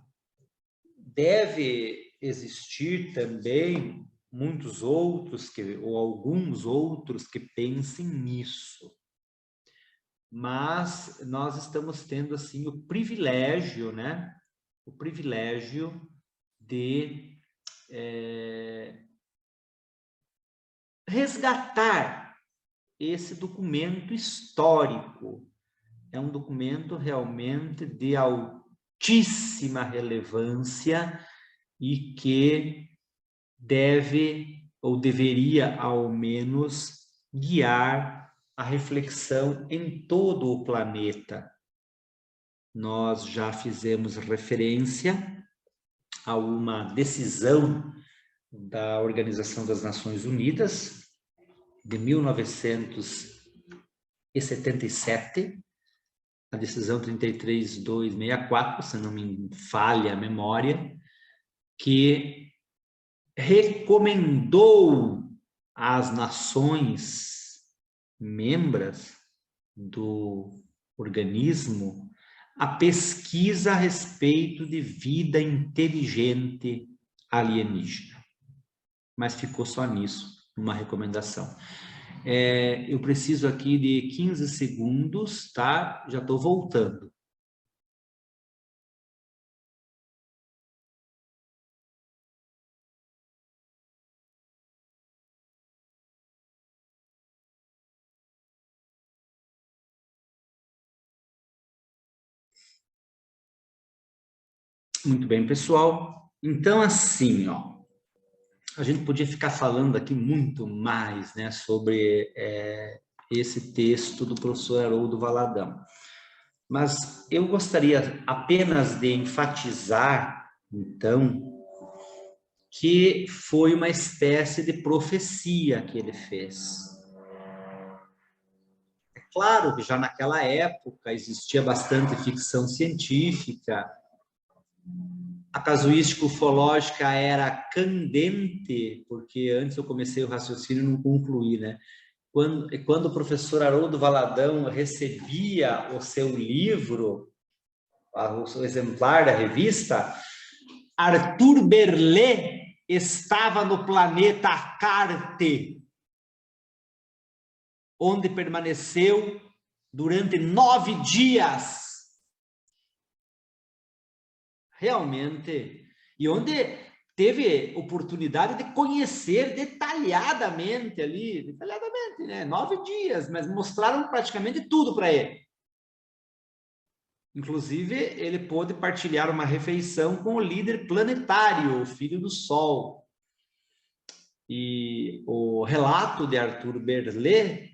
deve existir também muitos outros, ou alguns outros que pensem nisso. Mas nós estamos tendo, assim, o privilégio, né? O privilégio de resgatar esse documento histórico. É um documento realmente de altíssima relevância e que deve, ou deveria, ao menos, guiar a reflexão em todo o planeta. Nós já fizemos referência a uma decisão da Organização das Nações Unidas, de 1977, a decisão 33264, se não me falha a memória, que recomendou às nações membros do organismo a pesquisa a respeito de vida inteligente alienígena. Mas ficou só nisso, uma recomendação. Eu preciso aqui de 15 segundos, tá? Já estou voltando. Muito bem, pessoal. Então, assim, ó, a gente podia ficar falando aqui muito mais, né, sobre esse texto do professor Haroldo Valadão. Mas eu gostaria apenas de enfatizar, então, que foi uma espécie de profecia que ele fez. É claro que já naquela época existia bastante ficção científica, a casuística ufológica era candente, porque antes eu comecei o raciocínio e não concluí, né? Quando o professor Haroldo Valadão recebia o seu livro, o exemplar da revista, Arthur Berlet estava no planeta Carte, onde permaneceu durante 9 dias. Realmente, e onde teve oportunidade de conhecer detalhadamente ali, né? 9 dias, mas mostraram praticamente tudo para ele. Inclusive, ele pôde partilhar uma refeição com o líder planetário, o filho do Sol. E o relato de Arthur Berlet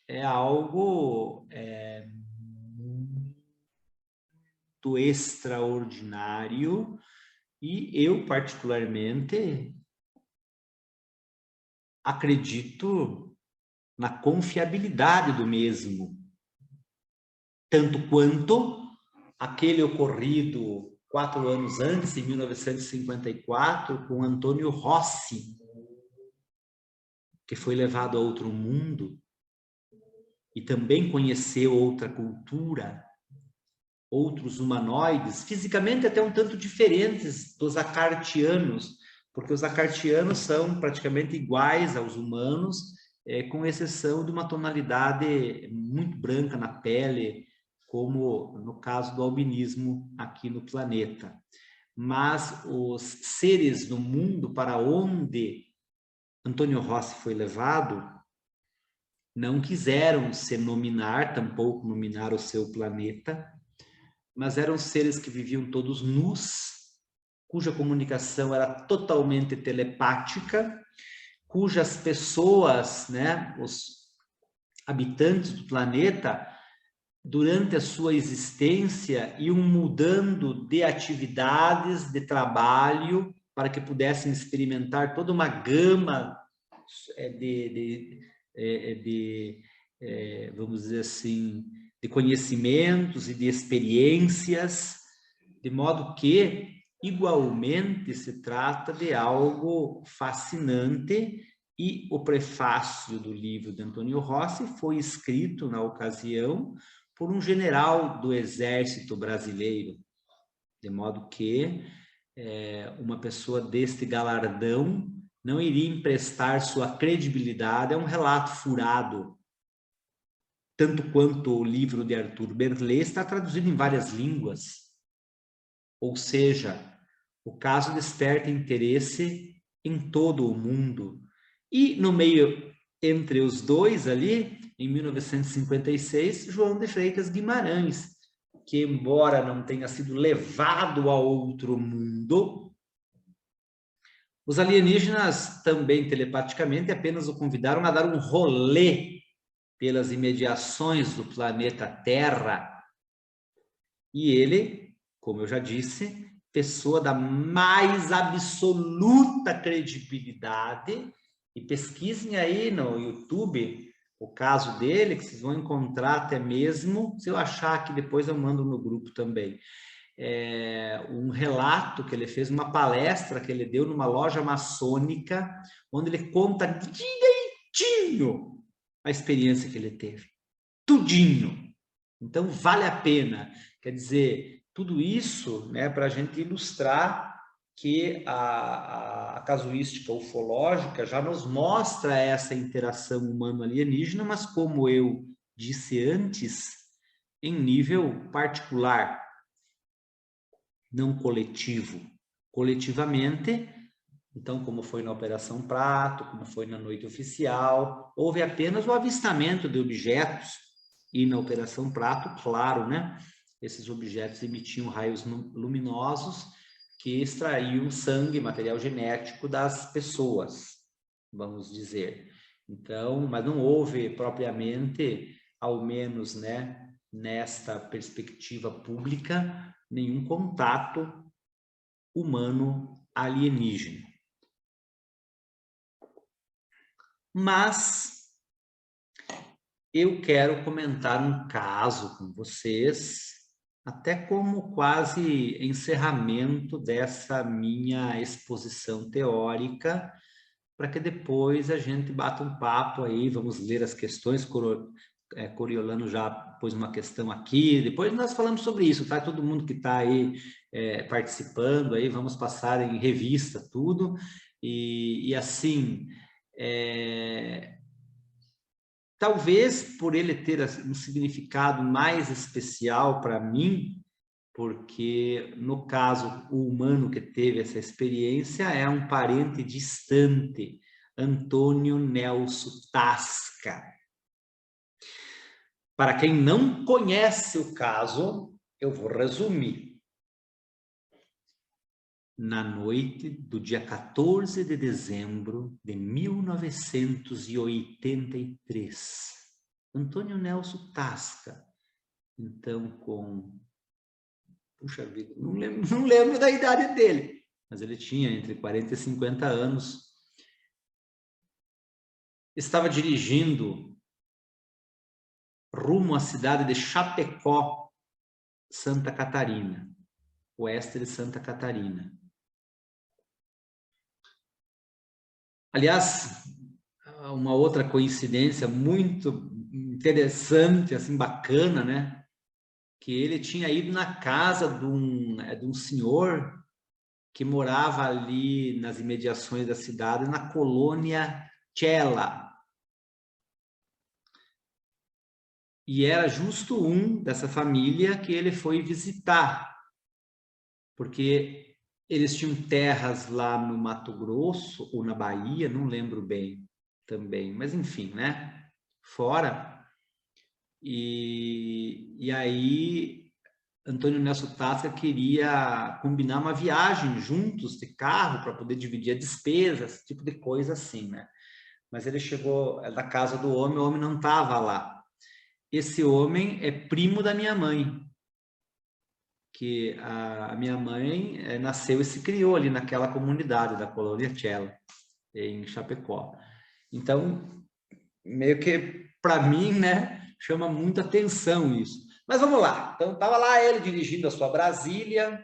é algo muito extraordinário, e eu, particularmente, acredito na confiabilidade do mesmo, tanto quanto aquele ocorrido 4 anos antes, em 1954, com Antônio Rossi, que foi levado a outro mundo e também conheceu outra cultura, outros humanoides, fisicamente até um tanto diferentes dos acartianos, porque os acartianos são praticamente iguais aos humanos, com exceção de uma tonalidade muito branca na pele, como no caso do albinismo aqui no planeta. Mas os seres no mundo para onde Antônio Rossi foi levado não quiseram se nominar, tampouco nominar o seu planeta, mas eram seres que viviam todos nus, cuja comunicação era totalmente telepática, cujas pessoas, né, os habitantes do planeta, durante a sua existência, iam mudando de atividades, de trabalho, para que pudessem experimentar toda uma gama vamos dizer assim, de conhecimentos e de experiências, de modo que, igualmente, se trata de algo fascinante, e o prefácio do livro de Antônio Rossi foi escrito, na ocasião, por um general do Exército Brasileiro, de modo que uma pessoa deste galardão não iria emprestar sua credibilidade a um relato furado, tanto quanto o livro de Arthur Berlet está traduzido em várias línguas. Ou seja, o caso desperta interesse em todo o mundo. E no meio, entre os dois ali, em 1956, João de Freitas Guimarães, que embora não tenha sido levado a outro mundo, os alienígenas também telepaticamente apenas o convidaram a dar um rolê pelas imediações do planeta Terra. E ele, como eu já disse, pessoa da mais absoluta credibilidade, e pesquisem aí no YouTube o caso dele, que vocês vão encontrar até mesmo, se eu achar aqui depois eu mando no grupo também, um relato que ele fez, uma palestra que ele deu numa loja maçônica, onde ele conta direitinho a experiência que ele teve. Tudinho. Então, vale a pena. Quer dizer, tudo isso, né, para a gente ilustrar que a casuística ufológica já nos mostra essa interação humano-alienígena, mas como eu disse antes, em nível particular, não coletivo. Coletivamente, então, como foi na Operação Prato, como foi na Noite Oficial, houve apenas o avistamento de objetos, e na Operação Prato, claro, né? Esses objetos emitiam raios luminosos que extraíam sangue, material genético das pessoas, vamos dizer. Então, mas não houve propriamente, ao menos, né, nesta perspectiva pública, nenhum contato humano alienígena. Mas eu quero comentar um caso com vocês, até como quase encerramento dessa minha exposição teórica, para que depois a gente bata um papo aí, vamos ler as questões. Coriolano já pôs uma questão aqui, depois nós falamos sobre isso, tá? Todo mundo que está aí participando, aí vamos passar em revista tudo, e assim, talvez por ele ter um significado mais especial para mim, porque no caso o humano que teve essa experiência é um parente distante, Antônio Nelson Tasca. Para quem não conhece o caso, Eu vou resumir. Na noite do dia 14 de dezembro de 1983, Antônio Nelson Tasca, então com... Puxa vida, não lembro da idade dele, mas ele tinha entre 40 e 50 anos. Estava dirigindo rumo à cidade de Chapecó, Santa Catarina, oeste de Santa Catarina. Aliás, uma outra coincidência muito interessante, assim, bacana, né? Que ele tinha ido na casa de um senhor que morava ali nas imediações da cidade, na colônia Cella. E era justo um dessa família que ele foi visitar, porque eles tinham terras lá no Mato Grosso ou na Bahia, não lembro bem também, mas enfim, né? Fora. E aí Antônio Nelson Tasca queria combinar uma viagem juntos de carro para poder dividir a despesa, esse tipo de coisa assim, né? Mas ele chegou da casa do homem, o homem não estava lá. Esse homem é primo da minha mãe, que a minha mãe nasceu e se criou ali naquela comunidade da colônia Cella, em Chapecó. Então, meio que, para mim, né, chama muita atenção isso. Mas vamos lá. Então, estava lá ele dirigindo a sua Brasília,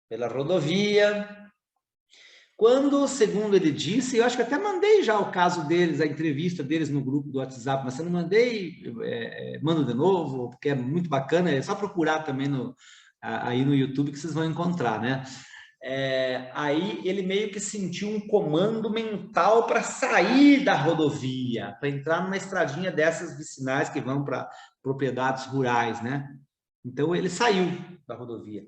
pela rodovia, quando, segundo ele disse, eu acho que até mandei já o caso deles, a entrevista deles no grupo do WhatsApp, mas se eu não mandei, mando de novo, porque é muito bacana, é só procurar também aí no YouTube que vocês vão encontrar, né? Aí ele meio que sentiu um comando mental para sair da rodovia, para entrar numa estradinha dessas vicinais que vão para propriedades rurais, né? Então ele saiu da rodovia.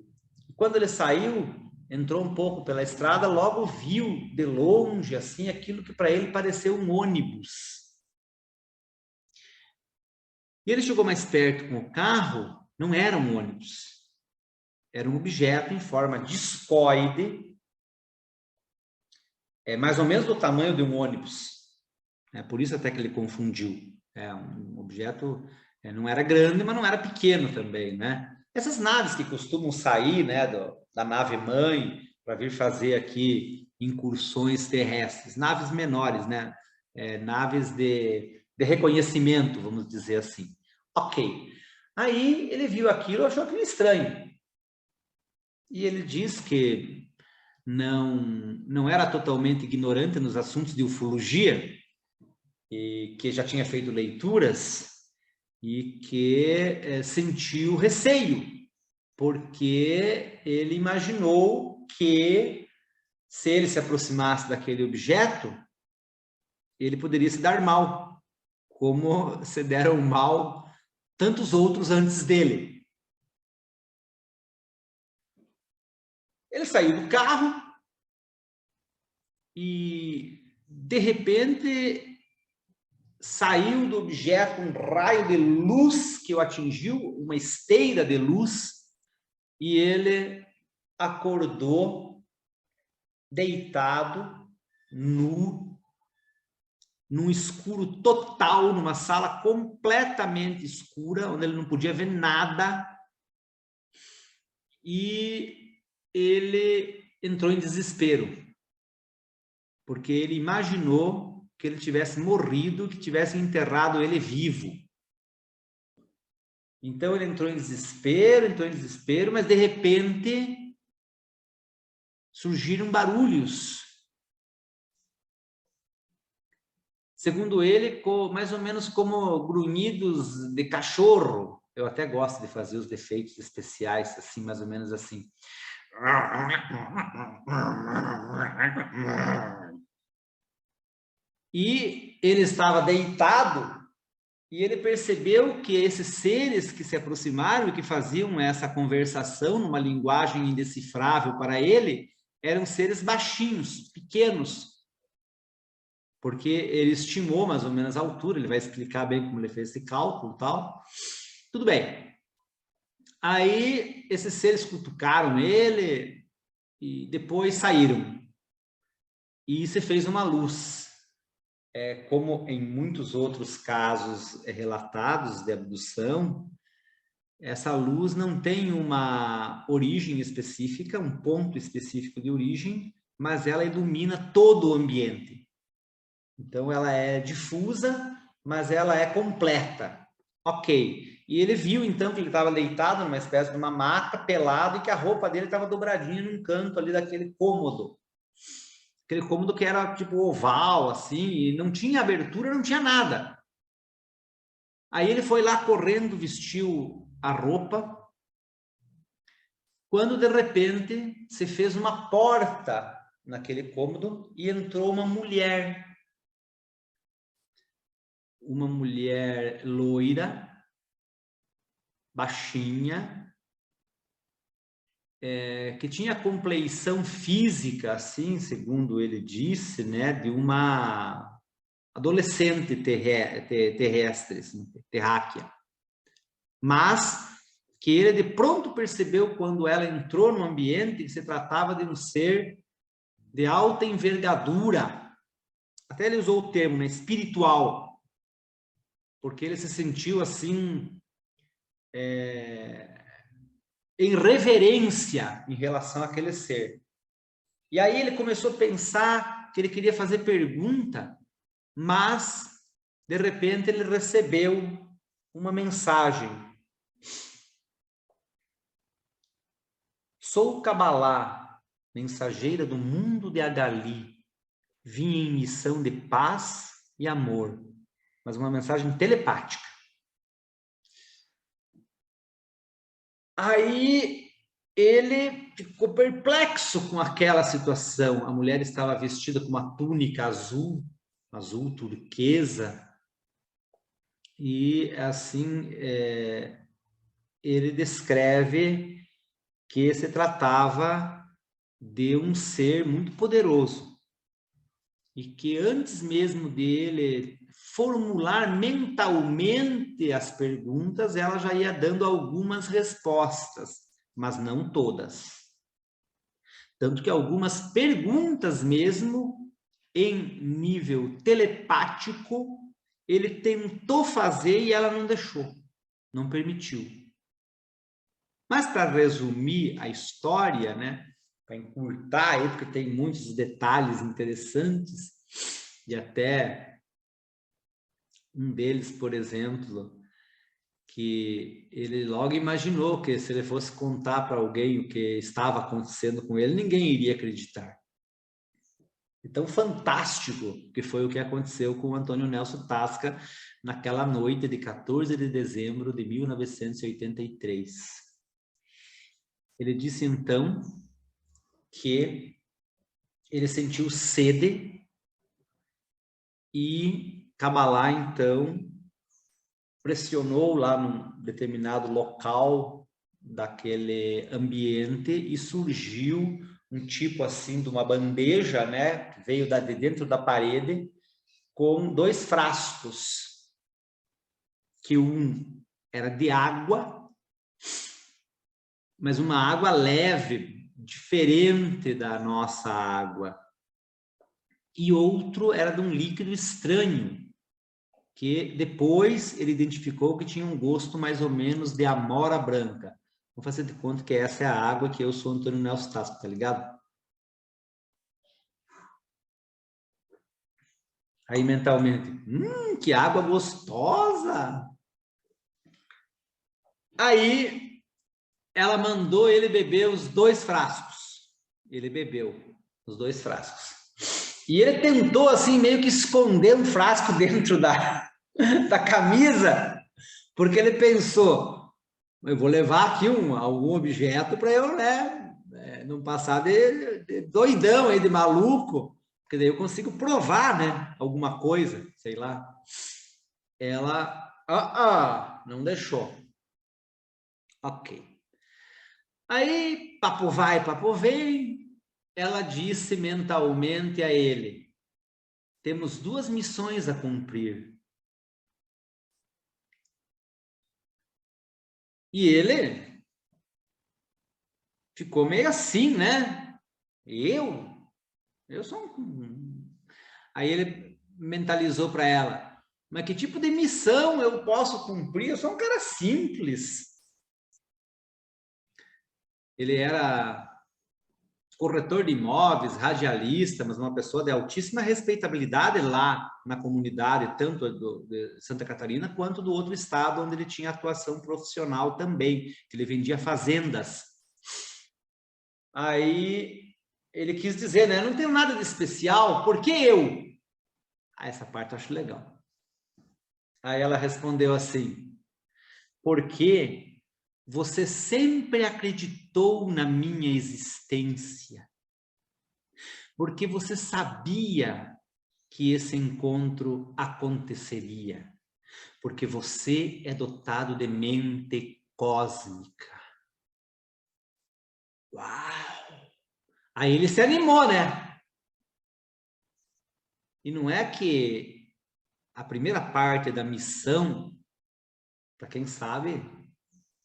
E quando ele saiu, entrou um pouco pela estrada, logo viu de longe assim aquilo que para ele pareceu um ônibus. E ele chegou mais perto com o carro, não era um ônibus. Era um objeto em forma discoide, mais ou menos do tamanho de um ônibus. Por isso até que ele confundiu. Um objeto não era grande, mas não era pequeno também, né? Essas naves que costumam sair, né, da nave-mãe para vir fazer aqui incursões terrestres, naves menores, né? Naves de reconhecimento, vamos dizer assim. Ok. Aí ele viu aquilo, achou aquilo estranho. E ele diz que não era totalmente ignorante nos assuntos de ufologia, e que já tinha feito leituras e que sentiu receio, porque ele imaginou que se ele se aproximasse daquele objeto, ele poderia se dar mal, como se deram mal tantos outros antes dele. Ele saiu do carro e, de repente, saiu do objeto um raio de luz que o atingiu, uma esteira de luz, e ele acordou deitado, nu, num escuro total, numa sala completamente escura, onde ele não podia ver nada, e ele entrou em desespero, porque ele imaginou que ele tivesse morrido, que tivesse enterrado ele vivo. Então ele entrou em desespero, mas de repente surgiram barulhos. Segundo ele, mais ou menos como grunhidos de cachorro. Eu até gosto de fazer os efeitos especiais, assim, mais ou menos assim. E ele estava deitado e ele percebeu que esses seres que se aproximaram e que faziam essa conversação numa linguagem indecifrável para ele, eram seres baixinhos, pequenos, porque ele estimou mais ou menos a altura, ele vai explicar bem como ele fez esse cálculo e tal. Tudo bem. Aí esses seres cutucaram ele e depois saíram. E se fez uma luz. Como em muitos outros casos relatados de abdução, essa luz não tem uma origem específica, um ponto específico de origem, mas ela ilumina todo o ambiente. Então, ela é difusa, mas ela é completa. Ok. E ele viu, então, que ele estava deitado numa espécie de uma maca, pelado, e que a roupa dele estava dobradinha num canto ali daquele cômodo. Aquele cômodo que era tipo oval, assim, e não tinha abertura, não tinha nada. Aí ele foi lá correndo, vestiu a roupa, quando de repente se fez uma porta naquele cômodo e entrou uma mulher loira, baixinha, que tinha compleição física, assim, segundo ele disse, né, de uma adolescente terrestre, assim, terráquea. Mas que ele de pronto percebeu quando ela entrou no ambiente que se tratava de um ser de alta envergadura. Até ele usou o termo, né, espiritual, porque ele se sentiu assim em reverência em relação àquele ser. E aí ele começou a pensar que ele queria fazer pergunta, mas de repente ele recebeu uma mensagem. Sou Kabbalah, mensageira do mundo de Agali. Vim em missão de paz e amor, mas uma mensagem telepática. Aí ele ficou perplexo com aquela situação. A mulher estava vestida com uma túnica azul turquesa, e assim ele descreve que se tratava de um ser muito poderoso e que antes mesmo dele formular mentalmente as perguntas, ela já ia dando algumas respostas, mas não todas. Tanto que algumas perguntas mesmo, em nível telepático, ele tentou fazer e ela não deixou, não permitiu. Mas para resumir a história, né, para encurtar aí, porque tem muitos detalhes interessantes, e até um deles, por exemplo, que ele logo imaginou que se ele fosse contar para alguém o que estava acontecendo com ele, ninguém iria acreditar. Então, fantástico que foi o que aconteceu com o Antônio Nelson Tasca naquela noite de 14 de dezembro de 1983. Ele disse, então, que ele sentiu sede e Kabbalah, então, pressionou lá num determinado local daquele ambiente e surgiu um tipo assim de uma bandeja, né, que veio de dentro da parede, com 2 frascos, que um era de água, mas uma água leve, diferente da nossa água, e outro era de um líquido estranho, que depois ele identificou que tinha um gosto mais ou menos de amora branca. Vou fazer de conta que essa é a água que eu sou Antônio Nelson Tasca, tá ligado? Aí mentalmente, que água gostosa! Aí ela mandou ele beber os 2 frascos. Ele bebeu os 2 frascos. E ele tentou assim meio que esconder um frasco dentro da camisa, porque ele pensou, eu vou levar aqui algum objeto para eu, né, não passar de doidão aí, de maluco, porque daí eu consigo provar, né, alguma coisa, sei lá. Ela, não deixou. Ok. Aí, papo vai, papo vem, ela disse mentalmente a ele, temos 2 missões a cumprir. E ele ficou meio assim, né? Eu sou um... Aí ele mentalizou para ela, mas que tipo de missão eu posso cumprir? Eu sou um cara simples. Ele era corretor de imóveis, radialista, mas uma pessoa de altíssima respeitabilidade lá na comunidade, tanto de Santa Catarina, quanto do outro estado, onde ele tinha atuação profissional também, que ele vendia fazendas. Aí ele quis dizer, né, não tenho nada de especial, por que eu? Essa parte eu acho legal. Aí ela respondeu assim, porque você sempre acreditou na minha existência. Porque você sabia que esse encontro aconteceria. Porque você é dotado de mente cósmica. Uau! Aí ele se animou, né? E não é que a primeira parte da missão, para quem sabe,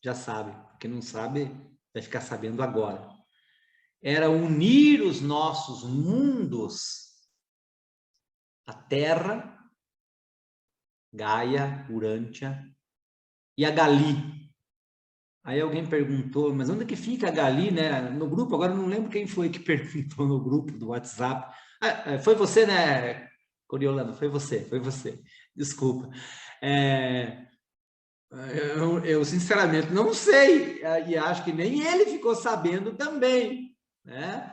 já sabe. Para quem não sabe, vai ficar sabendo agora. Era unir os nossos mundos, a Terra, Gaia, Urântia, e a Gali. Aí alguém perguntou, mas onde que fica a Gali, né? No grupo, agora eu não lembro quem foi que perguntou no grupo do WhatsApp. Foi você, né, Coriolano? Foi você. Desculpa. Eu sinceramente não sei, e acho que nem ele ficou sabendo também, né?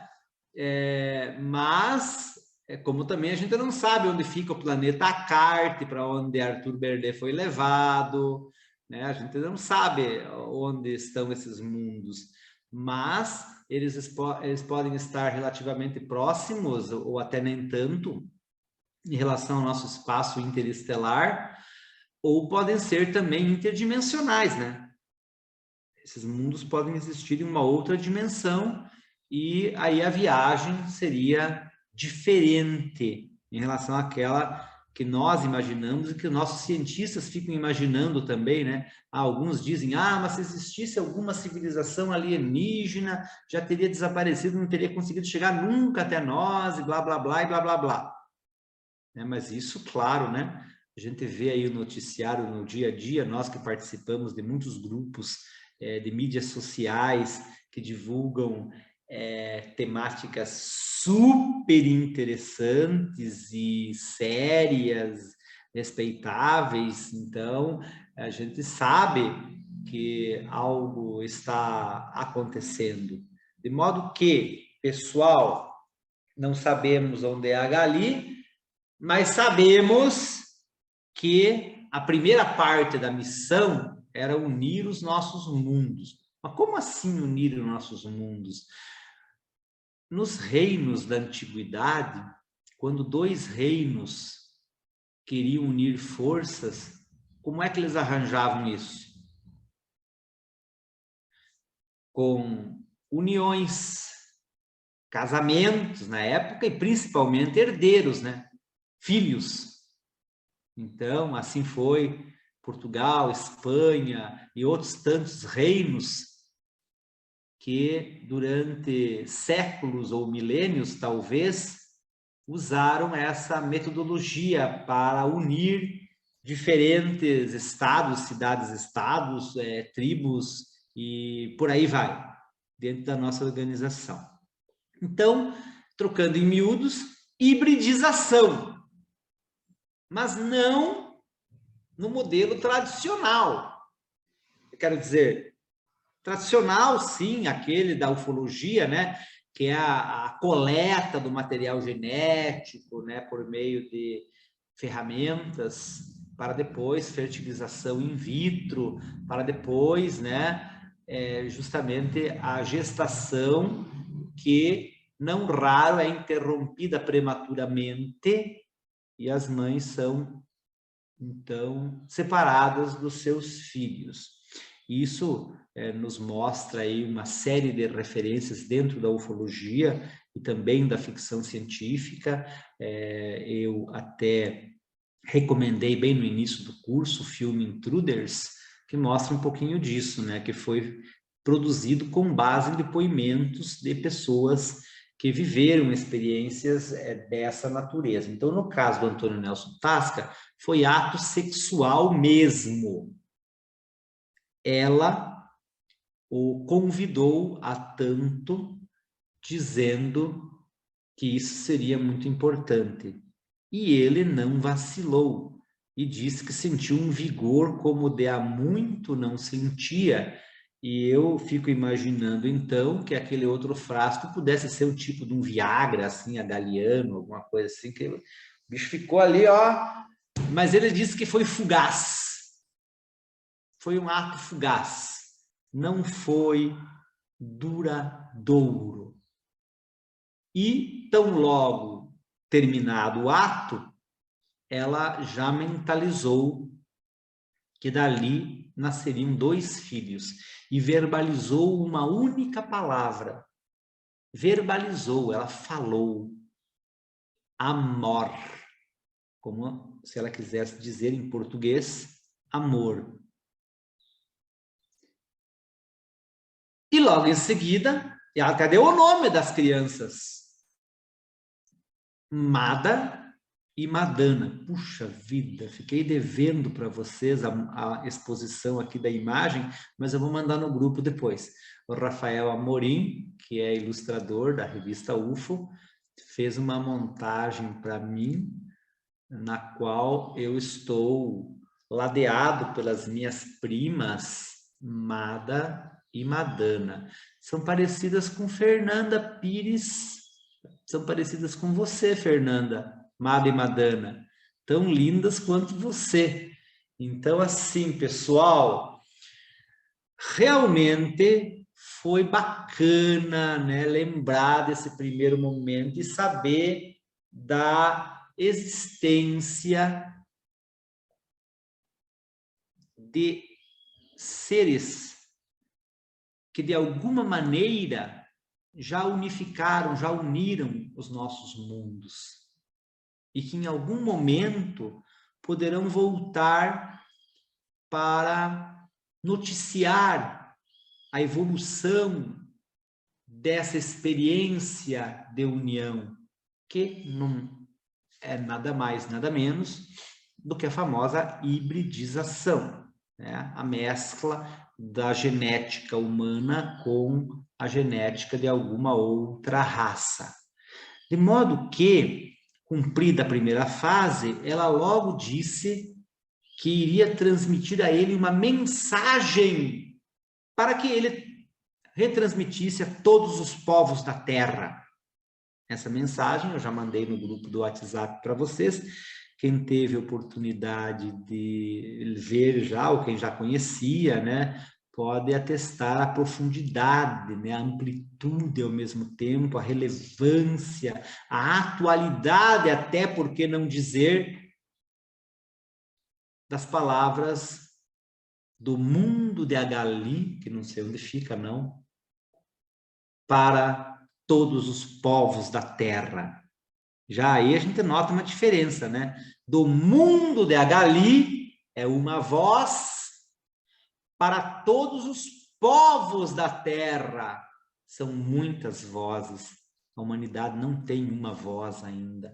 Mas, como também a gente não sabe onde fica o planeta Acarte, para onde Arthur Berlet foi levado, né? A gente não sabe onde estão esses mundos, mas eles podem estar relativamente próximos, ou até nem tanto, em relação ao nosso espaço interestelar, ou podem ser também interdimensionais, né? Esses mundos podem existir em uma outra dimensão, e aí a viagem seria diferente em relação àquela que nós imaginamos e que nossos cientistas ficam imaginando também, né? Alguns dizem, mas se existisse alguma civilização alienígena, já teria desaparecido, não teria conseguido chegar nunca até nós, e blá, blá, blá, e blá, blá, blá. Mas isso, claro, né? A gente vê aí o noticiário no dia a dia, nós que participamos de muitos grupos de mídias sociais que divulgam temáticas super interessantes e sérias, respeitáveis. Então, a gente sabe que algo está acontecendo. De modo que, pessoal, não sabemos onde é a Gali, mas sabemos que a primeira parte da missão era unir os nossos mundos. Mas como assim unir os nossos mundos? Nos reinos da antiguidade, quando dois reinos queriam unir forças, como é que eles arranjavam isso? Com uniões, casamentos na época, e principalmente herdeiros, né? Filhos. Então, assim foi Portugal, Espanha e outros tantos reinos que durante séculos ou milênios, talvez, usaram essa metodologia para unir diferentes estados, cidades-estados, tribos e por aí vai, dentro da nossa organização. Então, trocando em miúdos, hibridização, mas não no modelo tradicional. Eu quero dizer, tradicional, sim, aquele da ufologia, né? Que é a coleta do material genético, né? Por meio de ferramentas, para depois fertilização in vitro, para depois, né? Justamente a gestação, que não raro é interrompida prematuramente, e as mães são então separadas dos seus filhos. Isso nos mostra aí uma série de referências dentro da ufologia e também da ficção científica. Eu até recomendei bem no início do curso o filme Intruders, que mostra um pouquinho disso, né? Que foi produzido com base em depoimentos de pessoas que viveram experiências dessa natureza. Então, no caso do Antônio Nelson Tasca, foi ato sexual mesmo. Ela o convidou a tanto, dizendo que isso seria muito importante. E ele não vacilou e disse que sentiu um vigor como de há muito não sentia. E eu fico imaginando, então, que aquele outro frasco pudesse ser o tipo de um Viagra, assim, a Galiano, alguma coisa assim, que o bicho ficou ali, ó. Mas ele disse que foi fugaz. Foi um ato fugaz. Não foi duradouro. E, tão logo terminado o ato, ela já mentalizou que dali nasceriam 2 filhos e verbalizou uma única palavra. Verbalizou, ela falou. Amor. Como se ela quisesse dizer em português, amor. E logo em seguida, ela até deu o nome das crianças. Mada e Madana. Puxa vida, fiquei devendo para vocês a exposição aqui da imagem, mas eu vou mandar no grupo depois. O Rafael Amorim, que é ilustrador da revista UFO, fez uma montagem para mim, na qual eu estou ladeado pelas minhas primas, Mada e Madana. São parecidas com Fernanda Pires, são parecidas com você, Fernanda, Mada e Madana, tão lindas quanto você. Então, assim, pessoal, realmente foi bacana, né, lembrar desse primeiro momento e saber da existência de seres que, de alguma maneira, já unificaram, já uniram os nossos mundos. E que em algum momento poderão voltar para noticiar a evolução dessa experiência de união, que não é nada mais, nada menos do que a famosa hibridização, né? A mescla da genética humana com a genética de alguma outra raça. De modo que, cumprida a primeira fase, ela logo disse que iria transmitir a ele uma mensagem para que ele retransmitisse a todos os povos da Terra. Essa mensagem eu já mandei no grupo do WhatsApp para vocês. Quem teve oportunidade de ver já, ou quem já conhecia, né, pode atestar a profundidade, né, a amplitude ao mesmo tempo, a relevância, a atualidade, até por que não dizer, das palavras do mundo de Agali, que não sei onde fica, não, para todos os povos da Terra. Já aí a gente nota uma diferença, né? Do mundo de Agali é uma voz para todos os povos da Terra. São muitas vozes. A humanidade não tem uma voz ainda.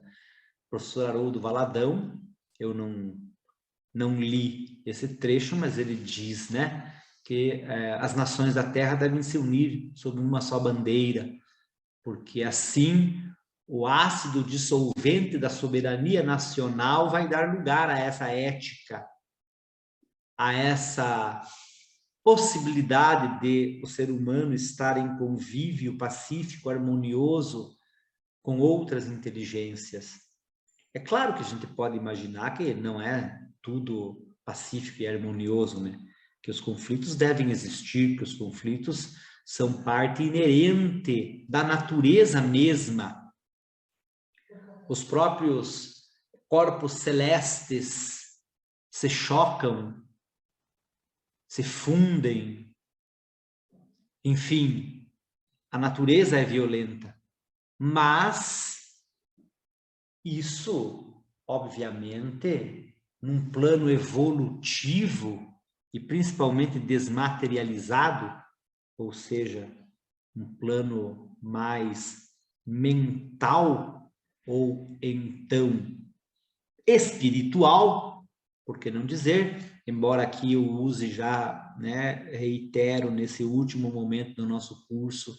O professor Haroldo Valadão, eu não li esse trecho, mas ele diz, né, que as nações da Terra devem se unir sob uma só bandeira, porque assim o ácido dissolvente da soberania nacional vai dar lugar a essa ética, a essa possibilidade de o ser humano estar em convívio pacífico, harmonioso com outras inteligências. É claro que a gente pode imaginar que não é tudo pacífico e harmonioso, né? Que os conflitos devem existir, que os conflitos são parte inerente da natureza mesma. Os próprios corpos celestes se chocam, se fundem. Enfim, a natureza é violenta. Mas isso, obviamente, num plano evolutivo e principalmente desmaterializado, ou seja, um plano mais mental, ou então espiritual, por que não dizer, embora aqui eu use já, né, reitero nesse último momento do nosso curso,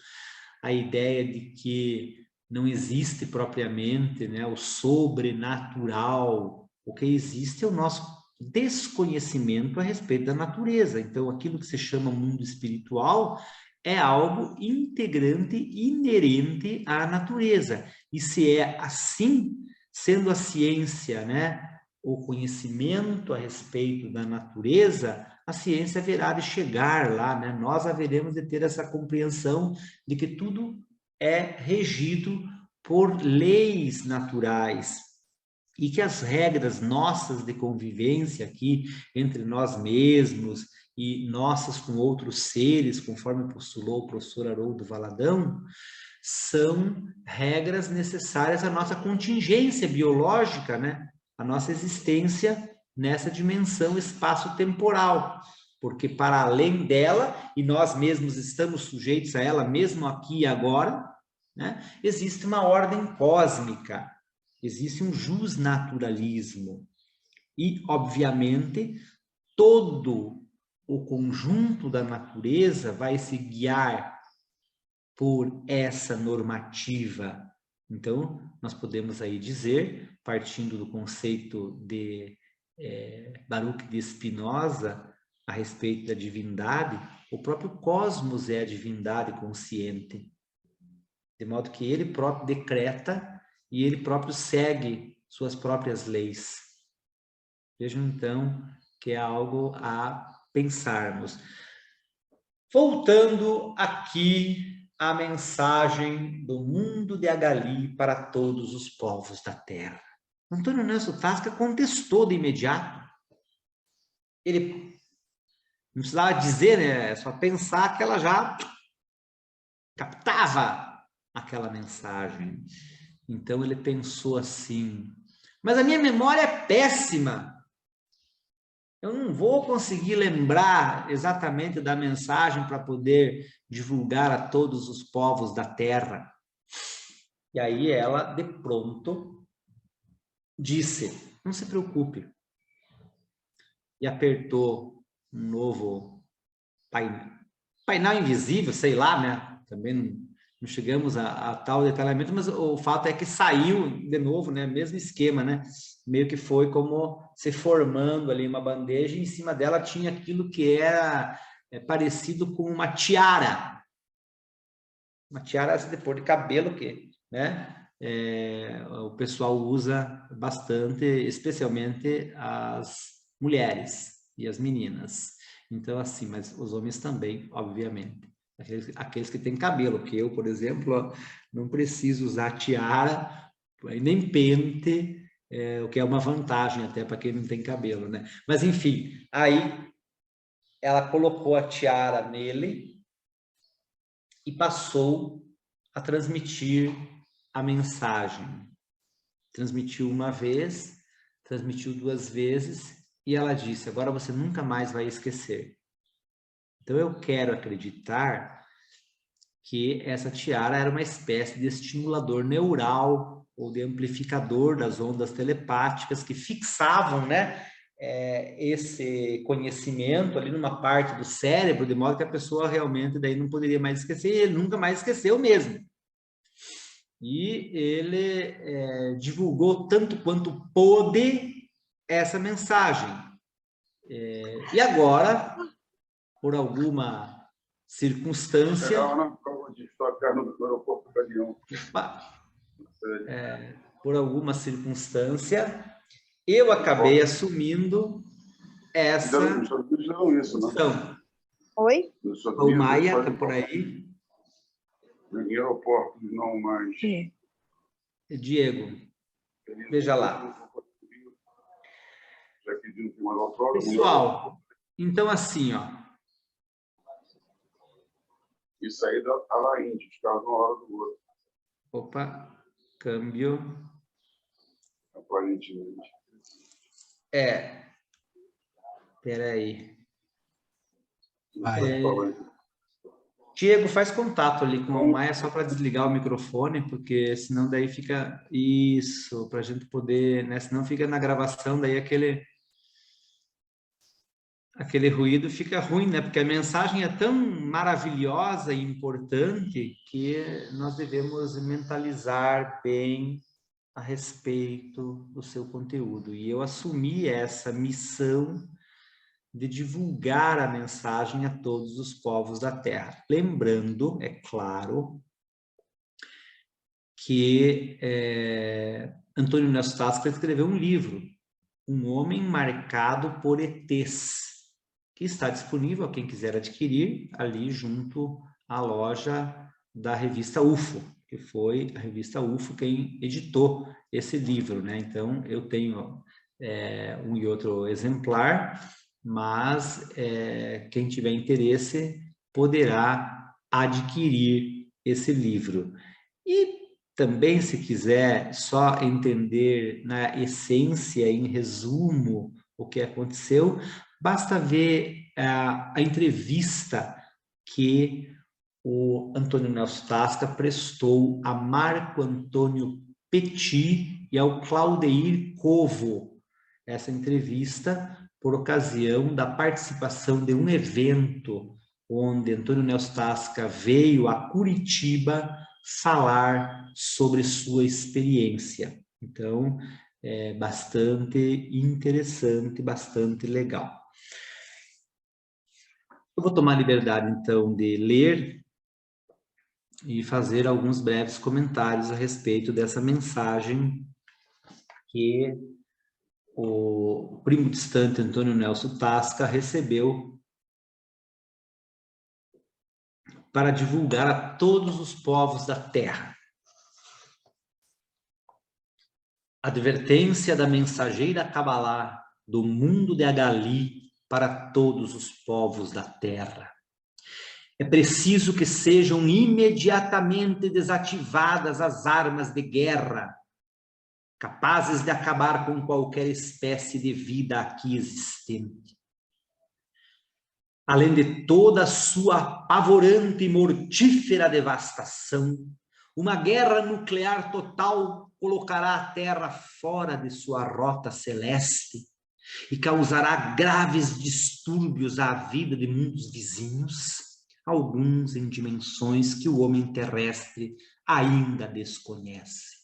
a ideia de que não existe propriamente, né, o sobrenatural. O que existe é o nosso desconhecimento a respeito da natureza. Então, aquilo que se chama mundo espiritual é algo integrante, inerente à natureza. E se é assim, sendo a ciência, né, o conhecimento a respeito da natureza, a ciência haverá de chegar lá, né? Nós haveremos de ter essa compreensão de que tudo é regido por leis naturais e que as regras nossas de convivência aqui entre nós mesmos e nossas com outros seres, conforme postulou o professor Haroldo Valadão, são regras necessárias à nossa contingência biológica, né? A nossa existência nessa dimensão espaço-temporal, porque para além dela, e nós mesmos estamos sujeitos a ela, mesmo aqui e agora, né? Existe uma ordem cósmica, existe um justnaturalismo, e, obviamente, todo o conjunto da natureza vai se guiar por essa normativa. Então, nós podemos aí dizer, partindo do conceito de Baruch de Spinoza, a respeito da divindade, o próprio cosmos é a divindade consciente, de modo que ele próprio decreta e ele próprio segue suas próprias leis. Vejam, então, que é algo a pensarmos. Voltando aqui à mensagem do mundo de Agali para todos os povos da terra. Antônio Nelson Tasca contestou de imediato. Ele não precisava dizer, né? É só pensar que ela já captava aquela mensagem. Então ele pensou assim: mas a minha memória é péssima. Eu não vou conseguir lembrar exatamente da mensagem para poder divulgar a todos os povos da terra. E aí ela, de pronto, disse: não se preocupe. E apertou um novo painel invisível, sei lá, né? Também não chegamos a tal detalhamento, mas o fato é que saiu de novo, né? Mesmo esquema, né? Meio que foi como se formando ali uma bandeja e em cima dela tinha aquilo que era parecido com uma tiara. Uma tiara de pôr de cabelo que, né? O pessoal usa bastante, especialmente as mulheres e as meninas. Então, assim, mas os homens também, obviamente. Aqueles que têm cabelo, que eu, por exemplo, não preciso usar tiara, nem pente, o que é uma vantagem até para quem não tem cabelo, né? Mas, enfim, aí ela colocou a tiara nele e passou a transmitir a mensagem. Transmitiu uma vez, transmitiu 2 vezes, e ela disse: agora você nunca mais vai esquecer. Então eu quero acreditar que essa tiara era uma espécie de estimulador neural ou de amplificador das ondas telepáticas que fixavam, né, esse conhecimento ali numa parte do cérebro, de modo que a pessoa realmente daí não poderia mais esquecer, e ele nunca mais esqueceu mesmo. E ele divulgou tanto quanto pôde essa mensagem. E agora, por alguma circunstância... por alguma circunstância, eu acabei assumindo essa função. Oi? O Maia está por aí. Em aeroportos não mais. Diego, veja lá. Já pedindo que mais autógrafo. Pessoal, então assim, ó. Isso aí está lá índio, os caras uma hora do outro. Opa, câmbio. Aparentemente. Espera aí. Diego, faz contato ali com o Maia só para desligar o microfone, porque senão daí fica isso, para a gente poder, né? Senão fica na gravação, daí aquele ruído fica ruim, né? Porque a mensagem é tão maravilhosa e importante que nós devemos mentalizar bem a respeito do seu conteúdo. E eu assumi essa missão de divulgar a mensagem a todos os povos da Terra. Lembrando, é claro, que Antônio Nelson Tasca escreveu um livro, Um Homem Marcado por ETs, que está disponível a quem quiser adquirir ali junto à loja da revista UFO, que foi a revista UFO quem editou esse livro, né? Então, eu tenho um e outro exemplar, mas quem tiver interesse poderá adquirir esse livro. E também, se quiser só entender na essência, em resumo, o que aconteceu, basta ver a entrevista que o Antônio Nelson Tasca prestou a Marco Antônio Petit e ao Claudeir Covo. Essa entrevista por ocasião da participação de um evento onde Antônio Nelson Tasca veio a Curitiba falar sobre sua experiência. Então, é bastante interessante, bastante legal. Eu vou tomar a liberdade, então, de ler e fazer alguns breves comentários a respeito dessa mensagem que o primo distante Antônio Nelson Tasca recebeu para divulgar a todos os povos da Terra. Advertência da mensageira Cabalá do mundo de Agali para todos os povos da Terra. É preciso que sejam imediatamente desativadas as armas de guerra, capazes de acabar com qualquer espécie de vida aqui existente. Além de toda a sua apavorante e mortífera devastação, uma guerra nuclear total colocará a Terra fora de sua rota celeste e causará graves distúrbios à vida de mundos vizinhos, alguns em dimensões que o homem terrestre ainda desconhece.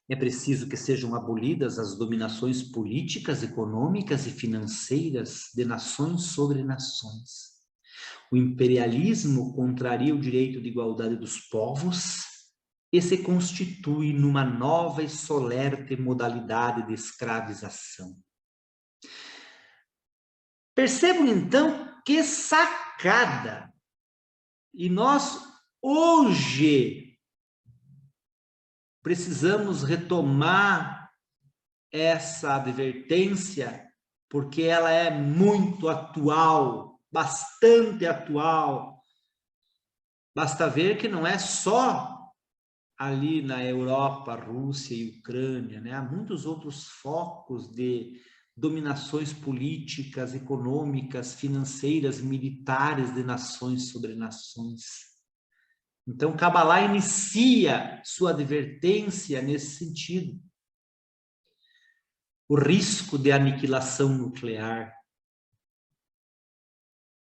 É preciso que sejam abolidas as dominações políticas, econômicas e financeiras de nações sobre nações. O imperialismo contraria o direito de igualdade dos povos e se constitui numa nova e solerte modalidade de escravização. Percebam, então, que sacada! E nós, hoje, precisamos retomar essa advertência, porque ela é muito atual, bastante atual. Basta ver que não é só ali na Europa, Rússia e Ucrânia, né? Há muitos outros focos de dominações políticas, econômicas, financeiras, militares de nações sobre nações. Então, Cabalá inicia sua advertência nesse sentido. O risco de aniquilação nuclear.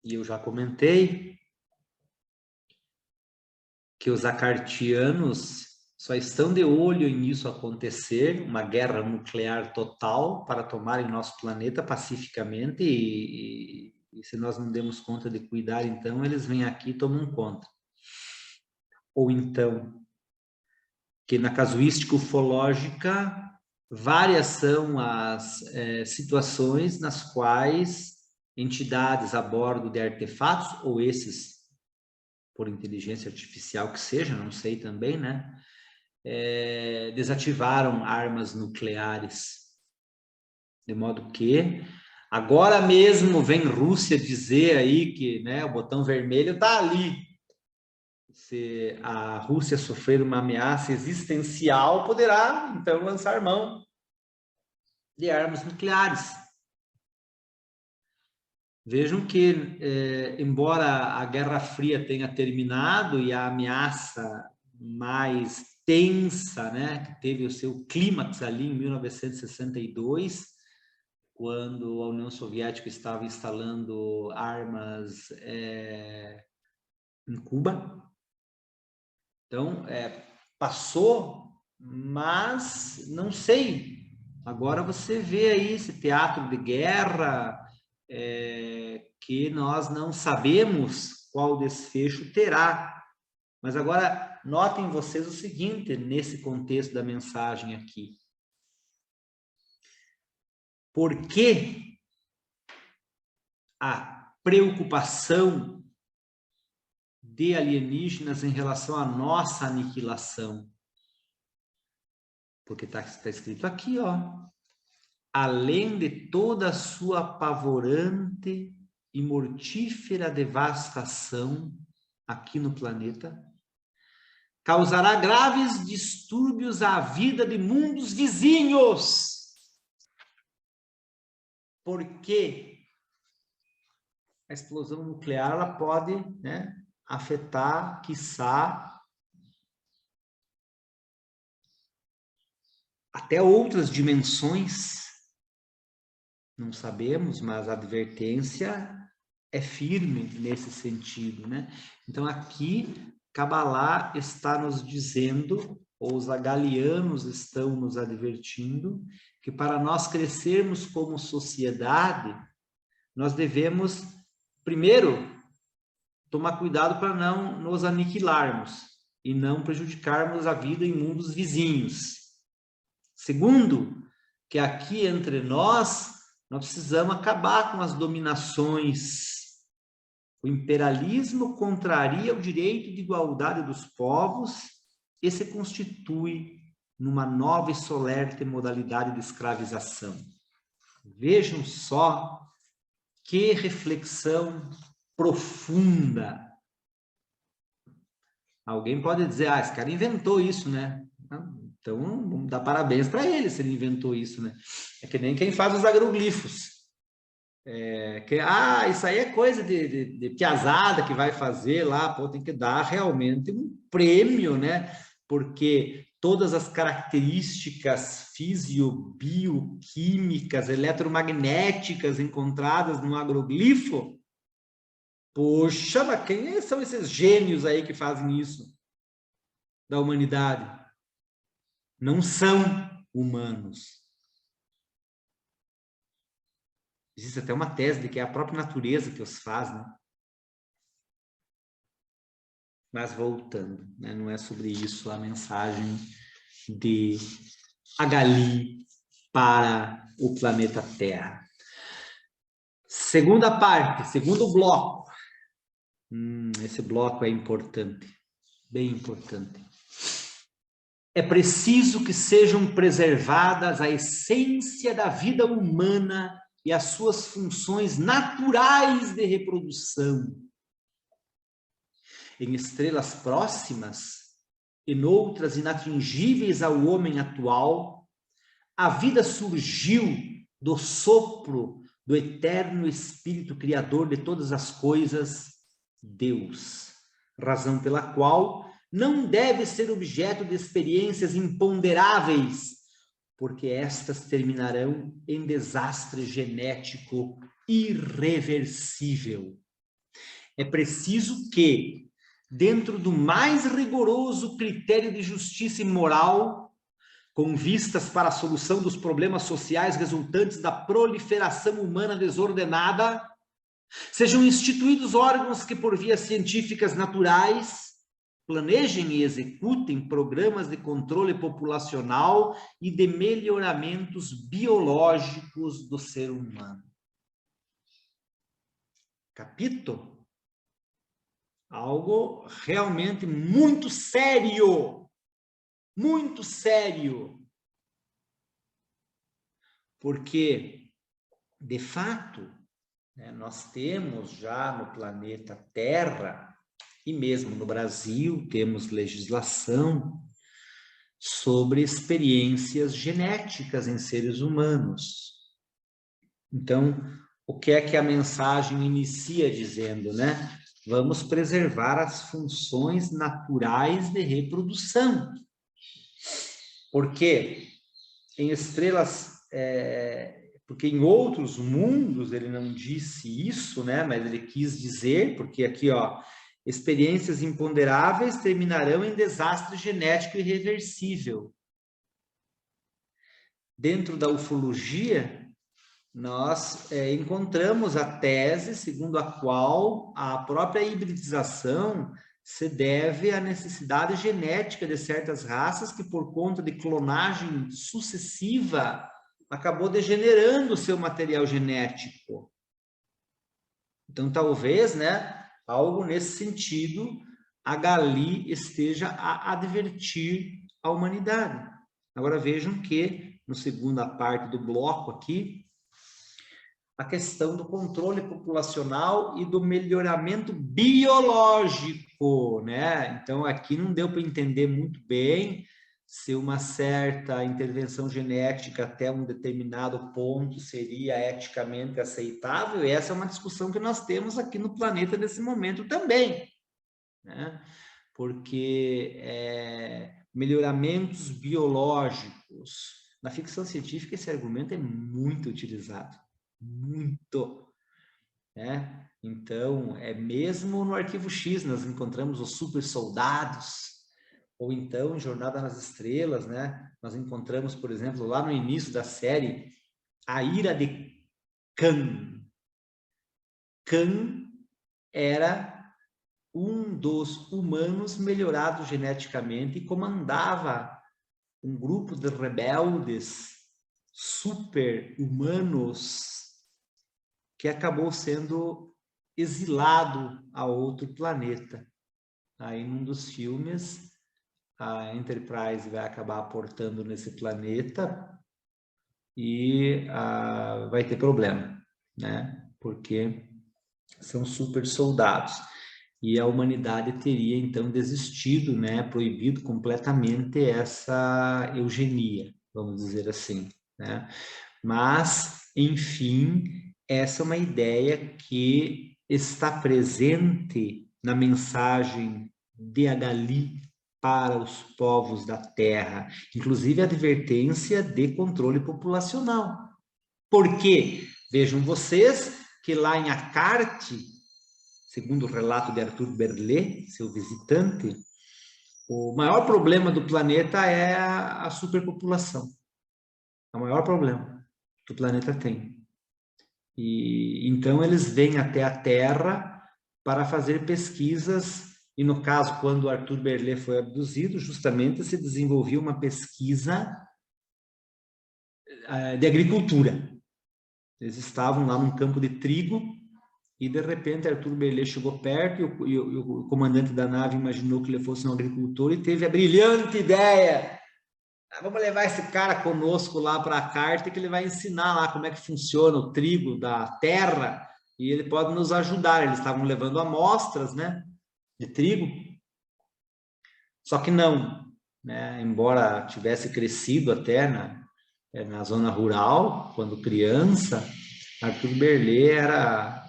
E eu já comentei que os acartianos só estão de olho nisso acontecer, uma guerra nuclear total para tomarem nosso planeta pacificamente e se nós não demos conta de cuidar, então eles vêm aqui e tomam conta. Ou então, que na casuística ufológica, várias são as situações nas quais entidades a bordo de artefatos, ou esses por inteligência artificial que seja, não sei também, né? Desativaram armas nucleares. De modo que, agora mesmo vem Rússia dizer aí que, né, o botão vermelho está ali. Se a Rússia sofrer uma ameaça existencial, poderá, então, lançar mão de armas nucleares. Vejam que, embora a Guerra Fria tenha terminado e a ameaça mais tensa, né, que teve o seu clímax ali em 1962, quando a União Soviética estava instalando armas em Cuba. Então, passou, mas não sei. Agora você vê aí esse teatro de guerra, que nós não sabemos qual desfecho terá. Mas agora, notem vocês o seguinte, nesse contexto da mensagem aqui. Por que a preocupação de alienígenas em relação à nossa aniquilação? Porque está escrito aqui, ó. Além de toda a sua apavorante e mortífera devastação aqui no planeta, causará graves distúrbios à vida de mundos vizinhos. Porque a explosão nuclear ela pode, né, afetar, quiçá, até outras dimensões. Não sabemos, mas a advertência é firme nesse sentido, né? Então aqui Kabbalah está nos dizendo, ou os agalianos estão nos advertindo, que para nós crescermos como sociedade, nós devemos, primeiro, tomar cuidado para não nos aniquilarmos e não prejudicarmos a vida em mundos vizinhos. Segundo, que aqui entre nós precisamos acabar com as dominações. O imperialismo contraria o direito de igualdade dos povos e se constitui numa nova e solerte modalidade de escravização. Vejam só que reflexão profunda. Alguém pode dizer, esse cara inventou isso, né? Então, vamos dar parabéns para ele se ele inventou isso, né? É que nem quem faz os agroglifos. Isso aí é coisa de piazada que vai fazer lá, pô, tem que dar realmente um prêmio, né? Porque todas as características físio-bioquímicas, eletromagnéticas encontradas no agroglifo, poxa, mas quem são esses gênios aí que fazem isso da humanidade? Não são humanos. Existe até uma tese de que é a própria natureza que os faz, né? Mas voltando, né? Não é sobre isso a mensagem de Agali para o planeta Terra. Segunda parte, segundo bloco. Esse bloco é importante, bem importante. É preciso que sejam preservadas a essência da vida humana e as suas funções naturais de reprodução. Em estrelas próximas e noutras inatingíveis ao homem atual, a vida surgiu do sopro do eterno Espírito Criador de todas as coisas, Deus, razão pela qual não deve ser objeto de experiências imponderáveis, porque estas terminarão em desastre genético irreversível. É preciso que, dentro do mais rigoroso critério de justiça e moral, com vistas para a solução dos problemas sociais resultantes da proliferação humana desordenada, sejam instituídos órgãos que, por vias científicas naturais, planejem e executem programas de controle populacional e de melhoramentos biológicos do ser humano. Capito? Algo realmente muito sério. Muito sério. Porque, de fato, nós temos já no planeta Terra, e mesmo no Brasil, temos legislação sobre experiências genéticas em seres humanos. Então, o que é que a mensagem inicia dizendo, né? Vamos preservar as funções naturais de reprodução. Porque em estrelas, porque em outros mundos ele não disse isso, né? Mas ele quis dizer, porque aqui, ó, experiências imponderáveis terminarão em desastre genético irreversível. Dentro da ufologia, nós encontramos a tese segundo a qual a própria hibridização se deve à necessidade genética de certas raças que, por conta de clonagem sucessiva, acabou degenerando o seu material genético. Então, talvez, né, algo nesse sentido, a Gali esteja a advertir a humanidade. Agora vejam que, na segunda parte do bloco aqui, a questão do controle populacional e do melhoramento biológico, né? Então, aqui não deu para entender muito bem se uma certa intervenção genética até um determinado ponto seria eticamente aceitável, e essa é uma discussão que nós temos aqui no planeta nesse momento também, né? Porque melhoramentos biológicos, na ficção científica esse argumento é muito utilizado. Muito, né? Então, mesmo no Arquivo X nós encontramos os super soldados, ou então em Jornada nas Estrelas, né? Nós encontramos, por exemplo, lá no início da série, a ira de Khan. Khan era um dos humanos melhorados geneticamente e comandava um grupo de rebeldes super-humanos que acabou sendo exilado a outro planeta. Aí, num dos filmes, a Enterprise vai acabar aportando nesse planeta e vai ter problema, né? Porque são super soldados. E a humanidade teria, então, desistido, né? Proibido completamente essa eugenia, vamos dizer assim, né? Mas, enfim, essa é uma ideia que está presente na mensagem de Gali para os povos da Terra, inclusive a advertência de controle populacional. Por quê? Vejam vocês que lá em Acarte, segundo o relato de Arthur Berlet, seu visitante, o maior problema do planeta é a superpopulação. É o maior problema que o planeta tem. E então eles vêm até a Terra para fazer pesquisas, e no caso, quando Arthur Berlet foi abduzido, justamente se desenvolveu uma pesquisa de agricultura. Eles estavam lá num campo de trigo, e de repente Arthur Berlet chegou perto e o comandante da nave imaginou que ele fosse um agricultor e teve a brilhante ideia: vamos levar esse cara conosco lá para a Acarte, que ele vai ensinar lá como é que funciona o trigo da terra e ele pode nos ajudar. Eles estavam levando amostras, né, de trigo, só que não, né, embora tivesse crescido até na zona rural, quando criança, Arthur Berlet era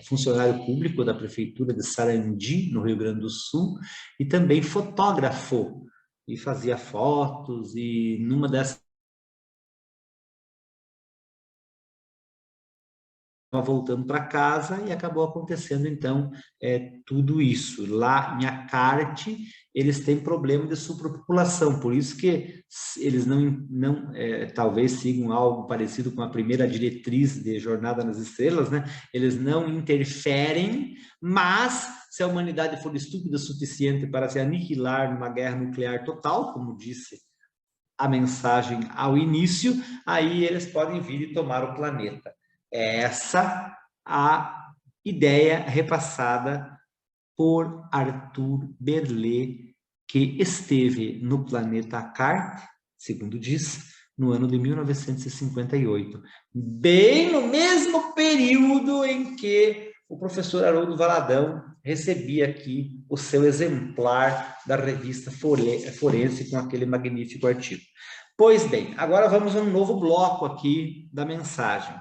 funcionário público da prefeitura de Sarandi, no Rio Grande do Sul, e também fotógrafo, e fazia fotos, e numa dessas voltando para casa e acabou acontecendo então tudo isso. Lá em Acarte eles têm problema de superpopulação, por isso que eles não talvez sigam algo parecido com a primeira diretriz de Jornada nas Estrelas, né? Eles não interferem, mas se a humanidade for estúpida o suficiente para se aniquilar numa guerra nuclear total, como disse a mensagem ao início, aí eles podem vir e tomar o planeta. Essa a ideia repassada por Arthur Berlet, que esteve no planeta Acarte, segundo diz, no ano de 1958, bem no mesmo período em que o professor Haroldo Valadão recebia aqui o seu exemplar da revista Forense com aquele magnífico artigo. Pois bem, agora vamos a um novo bloco aqui da mensagem.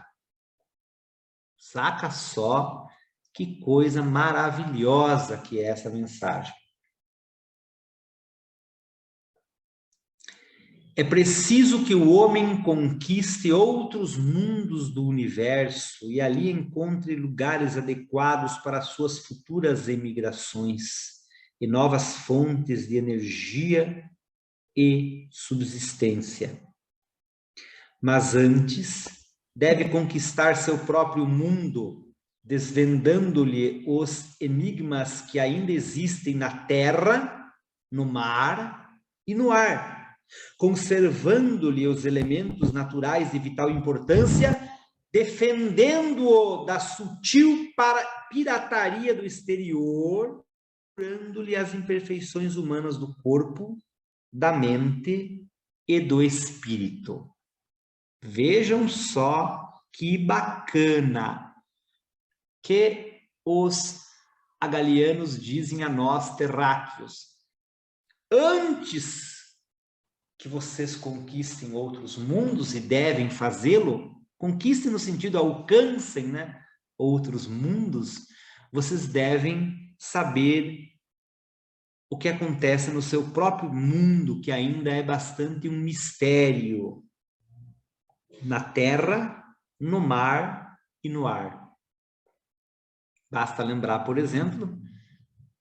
Saca só que coisa maravilhosa que é essa mensagem. É preciso que o homem conquiste outros mundos do universo e ali encontre lugares adequados para suas futuras emigrações e novas fontes de energia e subsistência. Mas antes, deve conquistar seu próprio mundo, desvendando-lhe os enigmas que ainda existem na terra, no mar e no ar, conservando-lhe os elementos naturais de vital importância, defendendo-o da sutil pirataria do exterior, curando-lhe as imperfeições humanas do corpo, da mente e do espírito. Vejam só que bacana que os agalianos dizem a nós, terráqueos. Antes que vocês conquistem outros mundos, e devem fazê-lo, conquistem no sentido alcancem, né, outros mundos, vocês devem saber o que acontece no seu próprio mundo, que ainda é bastante um mistério, na terra, no mar e no ar. Basta lembrar, por exemplo,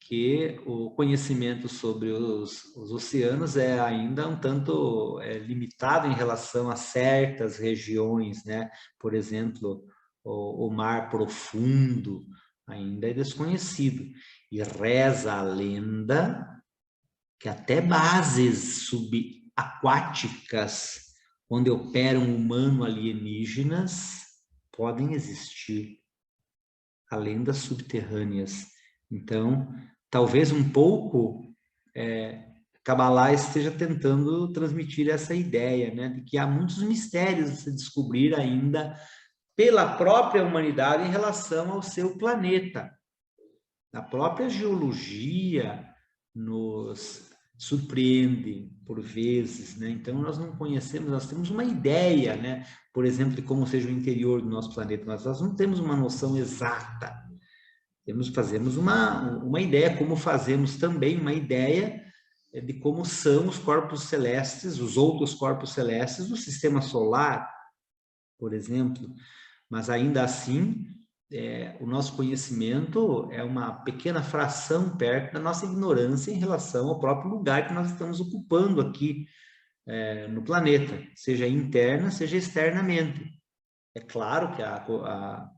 que o conhecimento sobre os oceanos é ainda um tanto limitado em relação a certas regiões, né? Por exemplo, o mar profundo ainda é desconhecido. E reza a lenda que até bases subaquáticas, onde operam humano alienígenas, podem existir, além das subterrâneas. Então, talvez um pouco, Kabbalah esteja tentando transmitir essa ideia, né, de que há muitos mistérios a se descobrir ainda pela própria humanidade em relação ao seu planeta. A própria geologia nos surpreende por vezes, né? Então nós não conhecemos, nós temos uma ideia, né? Por exemplo, de como seja o interior do nosso planeta, mas nós não temos uma noção exata. Fazemos uma ideia, como fazemos também uma ideia de como são os corpos celestes, os outros corpos celestes do sistema solar, por exemplo. Mas ainda assim, o nosso conhecimento é uma pequena fração perto da nossa ignorância em relação ao próprio lugar que nós estamos ocupando aqui no planeta, seja interna, seja externamente. É claro que a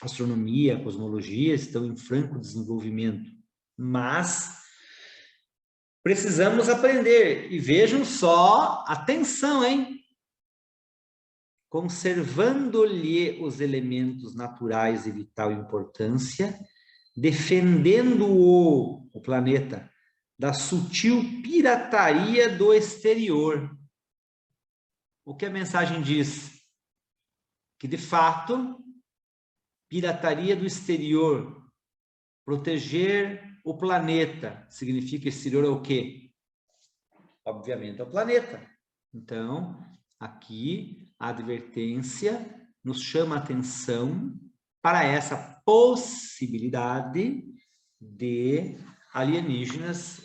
astronomia, a cosmologia estão em franco desenvolvimento, mas precisamos aprender. E vejam só, atenção, hein? Conservando-lhe os elementos naturais de vital importância, defendendo o planeta da sutil pirataria do exterior. O que a mensagem diz? Que, de fato, pirataria do exterior, proteger o planeta, significa exterior é o quê? Obviamente é o planeta. Então, aqui a advertência nos chama a atenção para essa possibilidade de alienígenas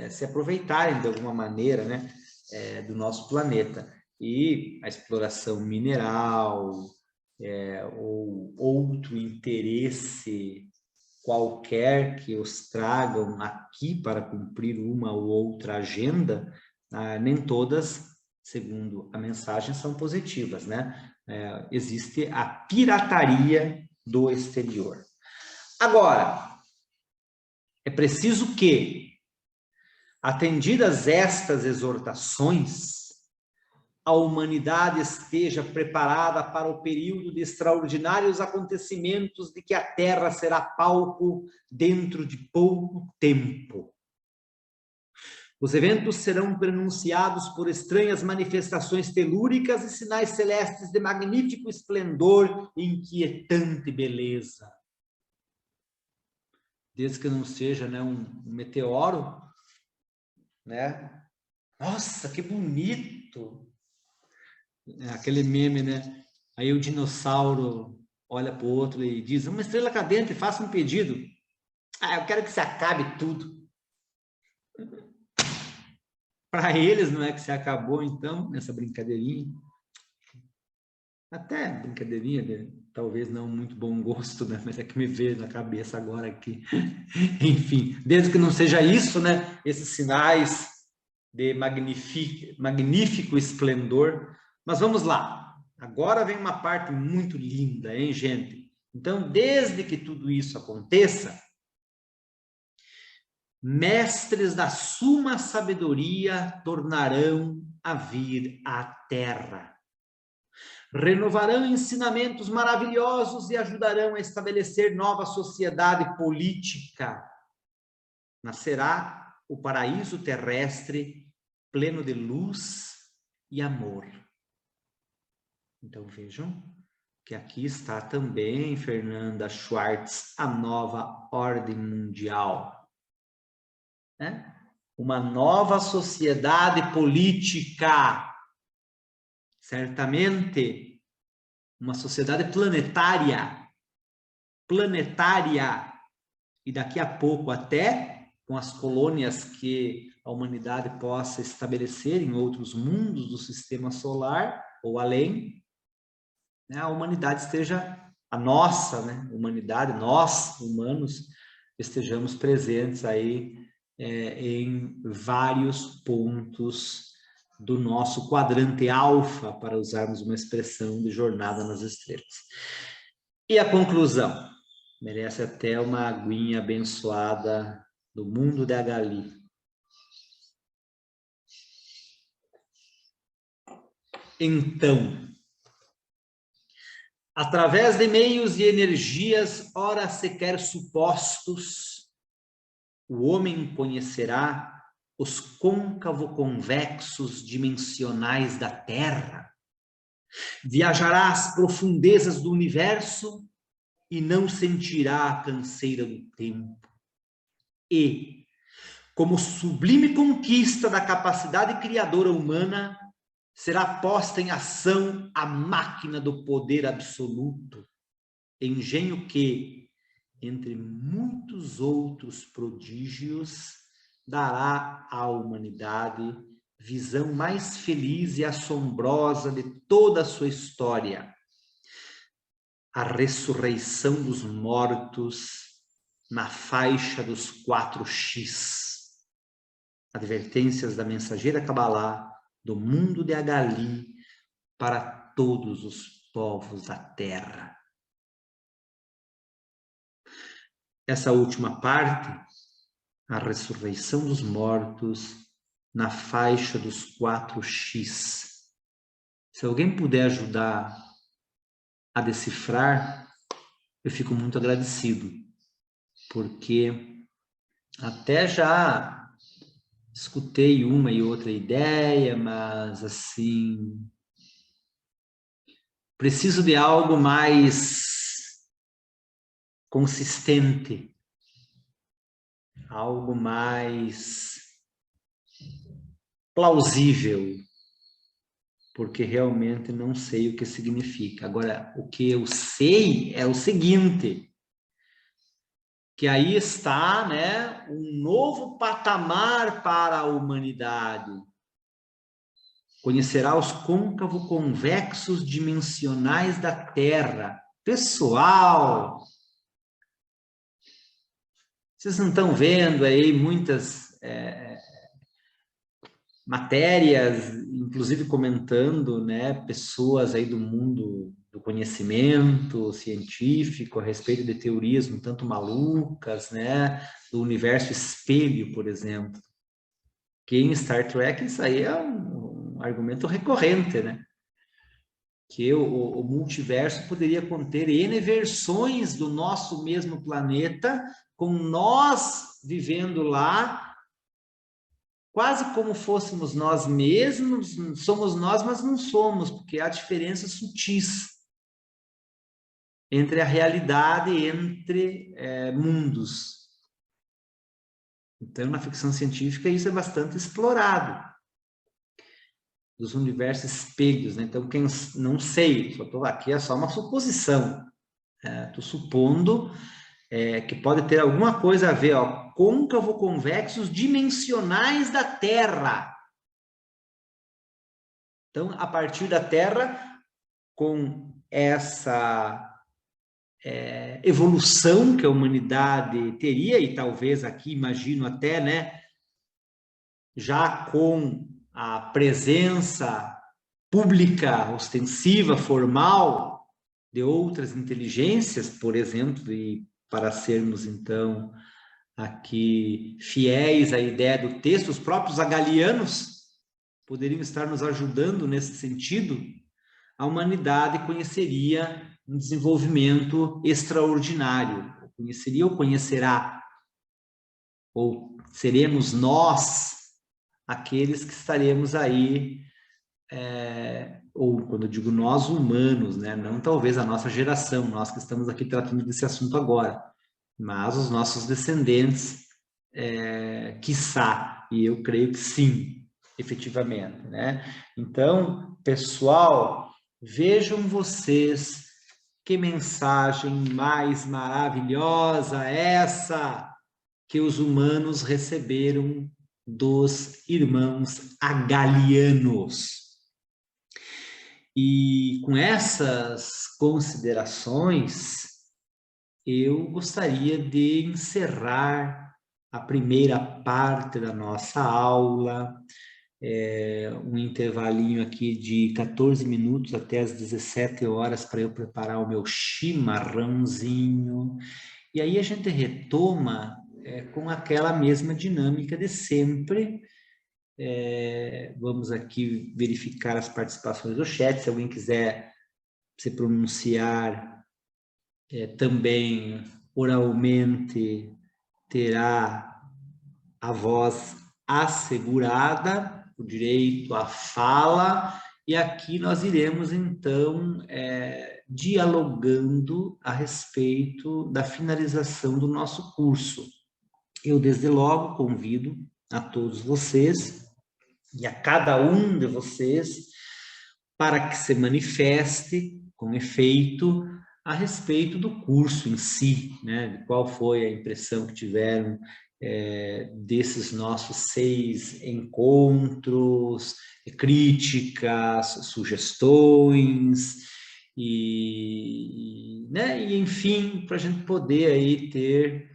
se aproveitarem de alguma maneira, né, do nosso planeta. E a exploração mineral ou outro interesse qualquer que os tragam aqui para cumprir uma ou outra agenda, nem todas, segundo a mensagem, são positivas, né? Existe a pirataria do exterior. Agora, é preciso que, atendidas estas exortações, a humanidade esteja preparada para o período de extraordinários acontecimentos de que a Terra será palco dentro de pouco tempo. Os eventos serão prenunciados por estranhas manifestações telúricas e sinais celestes de magnífico esplendor e inquietante beleza. Desde que não seja, né, um meteoro, né? Nossa, que bonito! Aquele meme, né? Aí o dinossauro olha para o outro e diz, uma estrela cadente, faça um pedido. Ah, eu quero que se acabe tudo. Para eles não é que se acabou, então, nessa brincadeirinha. Até brincadeirinha, né? Talvez não muito bom gosto, né? Mas é que me veio na cabeça agora aqui. Enfim, desde que não seja isso, né? Esses sinais de magnífico esplendor. Mas vamos lá. Agora vem uma parte muito linda, hein, gente? Então, desde que tudo isso aconteça, mestres da suma sabedoria tornarão a vir à terra. Renovarão ensinamentos maravilhosos e ajudarão a estabelecer nova sociedade política. Nascerá o paraíso terrestre pleno de luz e amor. Então vejam que aqui está também Fernanda Schwartz, a nova ordem mundial. Né? Uma nova sociedade política. Certamente, uma sociedade planetária, e daqui a pouco até com as colônias que a humanidade possa estabelecer em outros mundos do sistema solar ou além, né, a humanidade esteja, a nossa, né, humanidade, nós, humanos, estejamos presentes aí em vários pontos do nosso quadrante alfa, para usarmos uma expressão de Jornada nas Estrelas. E a conclusão? Merece até uma aguinha abençoada do mundo de Agali. Então, através de meios e energias, ora sequer supostos, o homem conhecerá os côncavo-convexos dimensionais da Terra, viajará às profundezas do universo e não sentirá a canseira do tempo. E, como sublime conquista da capacidade criadora humana, será posta em ação a máquina do poder absoluto, engenho que, entre muitos outros prodígios, dará à humanidade visão mais feliz e assombrosa de toda a sua história. A ressurreição dos mortos na faixa dos 4x. Advertências da mensageira Kabbalah do mundo de Agali para todos os povos da Terra. Essa última parte, a ressurreição dos mortos na faixa dos 4x. Se alguém puder ajudar a decifrar, eu fico muito agradecido, porque até já escutei uma e outra ideia, mas assim, preciso de algo mais consistente, algo mais plausível, porque realmente não sei o que significa. Agora, o que eu sei é o seguinte, que aí está, né, um novo patamar para a humanidade. Conhecerá os côncavo-convexos dimensionais da Terra. Pessoal, vocês não estão vendo aí muitas matérias, inclusive comentando, né, pessoas aí do mundo do conhecimento científico a respeito de teorias um tanto malucas, né, do universo espelho, por exemplo. Que em Star Trek isso aí é um argumento recorrente, né? Que o multiverso poderia conter N versões do nosso mesmo planeta, com nós vivendo lá, quase como fôssemos nós mesmos, somos nós, mas não somos, porque há diferenças sutis entre a realidade e entre mundos. Então, na ficção científica, isso é bastante explorado. Dos universos espelhos, né? Então, quem não sei, só estou aqui, é só uma suposição. Estou supondo que pode ter alguma coisa a ver, ó, côncavo-convexos dimensionais da Terra. Então, a partir da Terra, com essa evolução que a humanidade teria, e talvez aqui, imagino até, né, já com a presença pública, ostensiva, formal, de outras inteligências, por exemplo, e para sermos, então, aqui fiéis à ideia do texto, os próprios hegelianos poderiam estar nos ajudando nesse sentido, a humanidade conheceria um desenvolvimento extraordinário, conheceria ou conhecerá, ou seremos nós aqueles que estaremos aí, ou quando eu digo nós, humanos, né? Não talvez a nossa geração, nós que estamos aqui tratando desse assunto agora, mas os nossos descendentes, quiçá, e eu creio que sim, efetivamente, né? Então, pessoal, vejam vocês que mensagem mais maravilhosa essa que os humanos receberam dos irmãos hegelianos. E com essas considerações, eu gostaria de encerrar a primeira parte da nossa aula, um intervalinho aqui de 14 minutos até as 17 horas para eu preparar o meu chimarrãozinho. E aí a gente retoma com aquela mesma dinâmica de sempre. Vamos aqui verificar as participações do chat, se alguém quiser se pronunciar também oralmente, terá a voz assegurada, o direito à fala, e aqui nós iremos, então, dialogando a respeito da finalização do nosso curso. Eu, desde logo, convido a todos vocês e a cada um de vocês para que se manifeste com efeito a respeito do curso em si, né? De qual foi a impressão que tiveram desses nossos 6 encontros, críticas, sugestões, né? E enfim, para a gente poder aí ter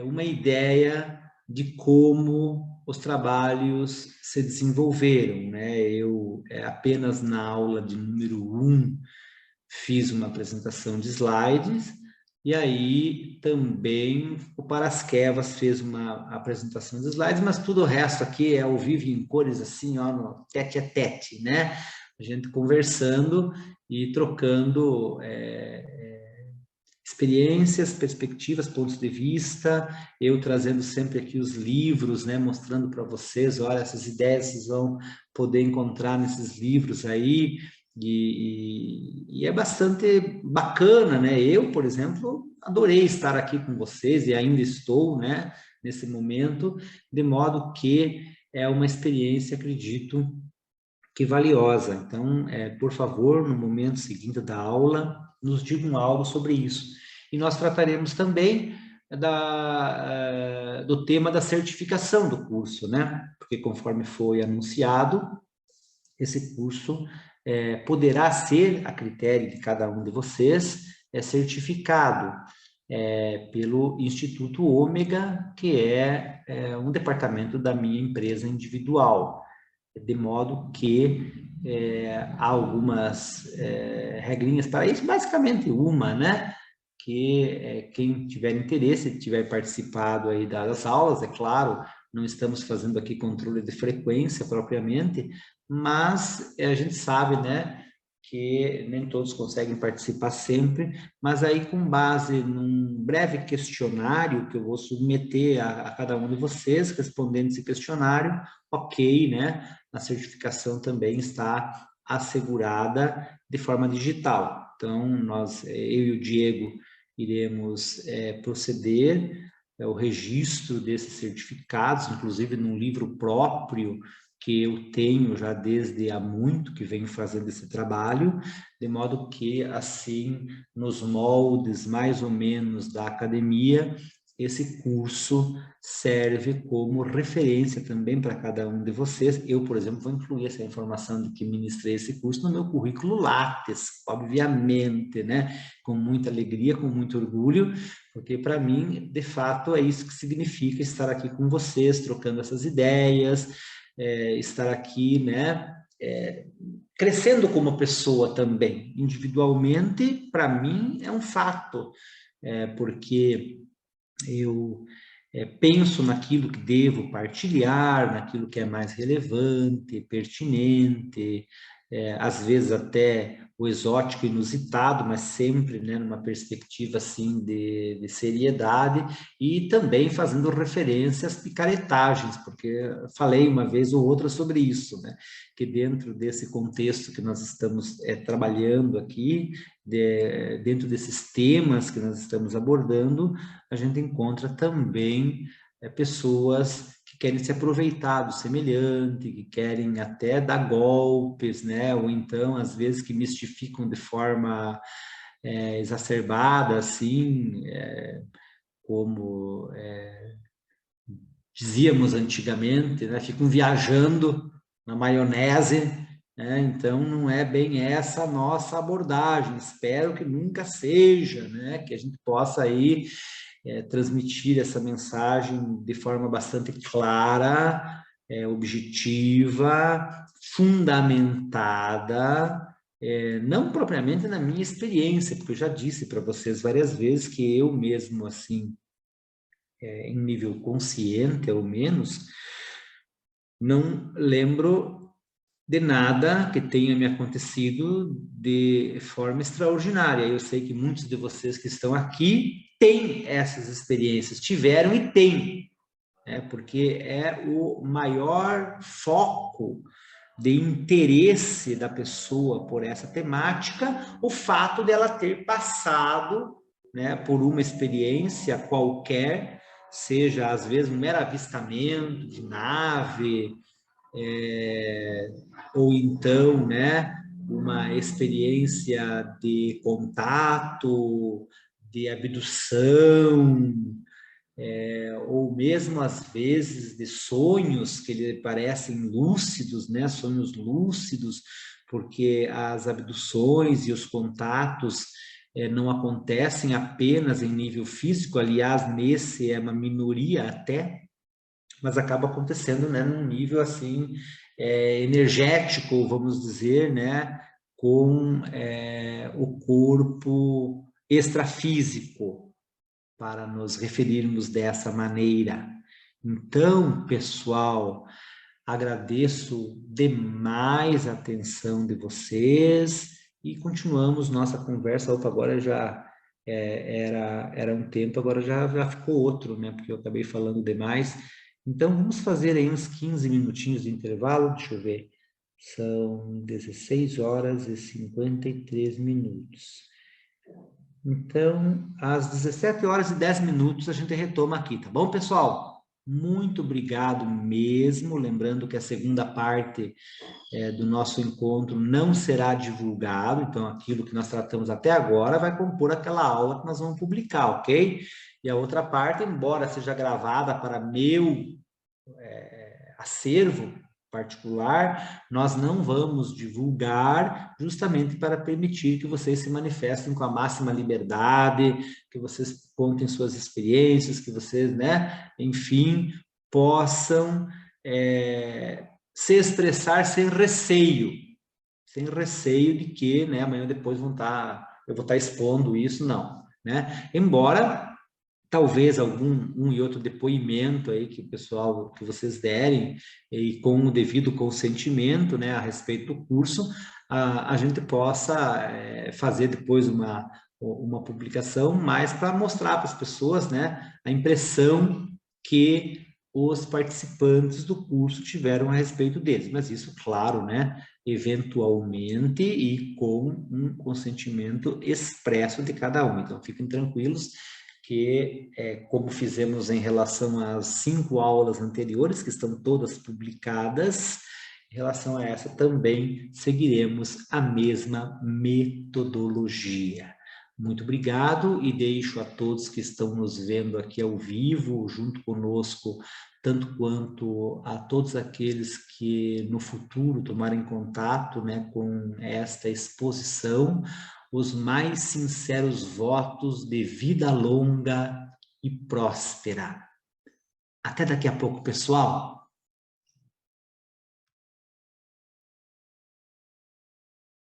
uma ideia de como os trabalhos se desenvolveram, né? Eu apenas na aula de número 1 fiz uma apresentação de slides, e aí também o Parasquevas fez uma apresentação de slides, mas tudo o resto aqui é ao vivo em cores, assim, ó, no tete a tete, né? A gente conversando e trocando experiências, perspectivas, pontos de vista, eu trazendo sempre aqui os livros, né, mostrando para vocês, olha, essas ideias vocês vão poder encontrar nesses livros aí, e é bastante bacana, né? Eu, por exemplo, adorei estar aqui com vocês e ainda estou, né, nesse momento, de modo que é uma experiência, acredito, que valiosa. Então, por favor, no momento seguinte da aula, nos digam algo sobre isso. E nós trataremos também do tema da certificação do curso, né? Porque conforme foi anunciado, esse curso poderá ser, a critério de cada um de vocês, certificado pelo Instituto Ômega, que é um departamento da minha empresa individual, de modo que há algumas regrinhas para isso, basicamente uma, né? Que quem tiver interesse, tiver participado aí das aulas, é claro, não estamos fazendo aqui controle de frequência propriamente, mas a gente sabe, né, que nem todos conseguem participar sempre, mas aí com base num breve questionário que eu vou submeter a cada um de vocês, respondendo esse questionário, ok, né, a certificação também está assegurada de forma digital. Então, eu e o Diego iremos proceder ao registro desses certificados, inclusive num livro próprio que eu tenho já desde há muito que venho fazendo esse trabalho, de modo que, assim, nos moldes mais ou menos da academia, esse curso serve como referência também para cada um de vocês. Eu, por exemplo, vou incluir essa informação de que ministrei esse curso no meu currículo Lattes, obviamente, né? Com muita alegria, com muito orgulho, porque para mim, de fato, é isso que significa estar aqui com vocês, trocando essas ideias, estar aqui, né? Crescendo como pessoa também, individualmente, para mim é um fato, porque eu penso naquilo que devo partilhar, naquilo que é mais relevante, pertinente, às vezes até o exótico, inusitado, mas sempre, né, numa perspectiva assim de seriedade, e também fazendo referência às picaretagens, porque falei uma vez ou outra sobre isso, né, que dentro desse contexto que nós estamos trabalhando aqui, dentro desses temas que nós estamos abordando, a gente encontra também pessoas que querem se aproveitar do semelhante, que querem até dar golpes, né? Ou então, às vezes, que mistificam de forma exacerbada, assim, como dizíamos antigamente, né? Ficam viajando na maionese, né? Então, não é bem essa a nossa abordagem. Espero que nunca seja, né? Que a gente possa aí transmitir essa mensagem de forma bastante clara, objetiva, fundamentada, não propriamente na minha experiência, porque eu já disse para vocês várias vezes que eu mesmo, assim, em nível consciente, ao menos, não lembro de nada que tenha me acontecido de forma extraordinária. Eu sei que muitos de vocês que estão aqui têm essas experiências, tiveram e têm, né? Porque é o maior foco de interesse da pessoa por essa temática, o fato dela ter passado, né, por uma experiência qualquer, seja às vezes um mero avistamento de nave, ou então, né, uma experiência de contato, de abdução, ou mesmo às vezes de sonhos que lhe parecem lúcidos, né, sonhos lúcidos, porque as abduções e os contatos não acontecem apenas em nível físico, aliás, nesse é uma minoria até, mas acaba acontecendo, né, num nível assim energético, vamos dizer, né, com o corpo extrafísico, para nos referirmos dessa maneira. Então, pessoal, agradeço demais a atenção de vocês e continuamos nossa conversa. Opa, agora já era um tempo, agora já ficou outro, né? Porque eu acabei falando demais. Então, vamos fazer aí uns 15 minutinhos de intervalo, deixa eu ver. São 16 horas e 53 minutos. Então, às 17 horas e 10 minutos a gente retoma aqui, tá bom, pessoal? Muito obrigado mesmo. Lembrando que a segunda parte do nosso encontro não será divulgado, então aquilo que nós tratamos até agora vai compor aquela aula que nós vamos publicar, ok? E a outra parte, embora seja gravada para meu acervo particular, nós não vamos divulgar justamente para permitir que vocês se manifestem com a máxima liberdade, que vocês contem suas experiências, que vocês, né, enfim, possam se expressar sem receio de que, né, amanhã ou depois eu vou estar expondo isso, não, né? Embora talvez um e outro depoimento aí que vocês derem e com o devido consentimento, né, a respeito do curso, a gente possa fazer depois uma publicação mais para mostrar para as pessoas, né, a impressão que os participantes do curso tiveram a respeito deles, mas isso, claro, né, eventualmente e com um consentimento expresso de cada um. Então, fiquem tranquilos que, como fizemos em relação às 5 aulas anteriores, que estão todas publicadas, Em relação a essa, também seguiremos a mesma metodologia. Muito obrigado e deixo a todos que estão nos vendo aqui ao vivo, junto conosco, tanto quanto a todos aqueles que no futuro tomarem contato, né, com esta exposição, os mais sinceros votos de vida longa e próspera. Até daqui a pouco, pessoal!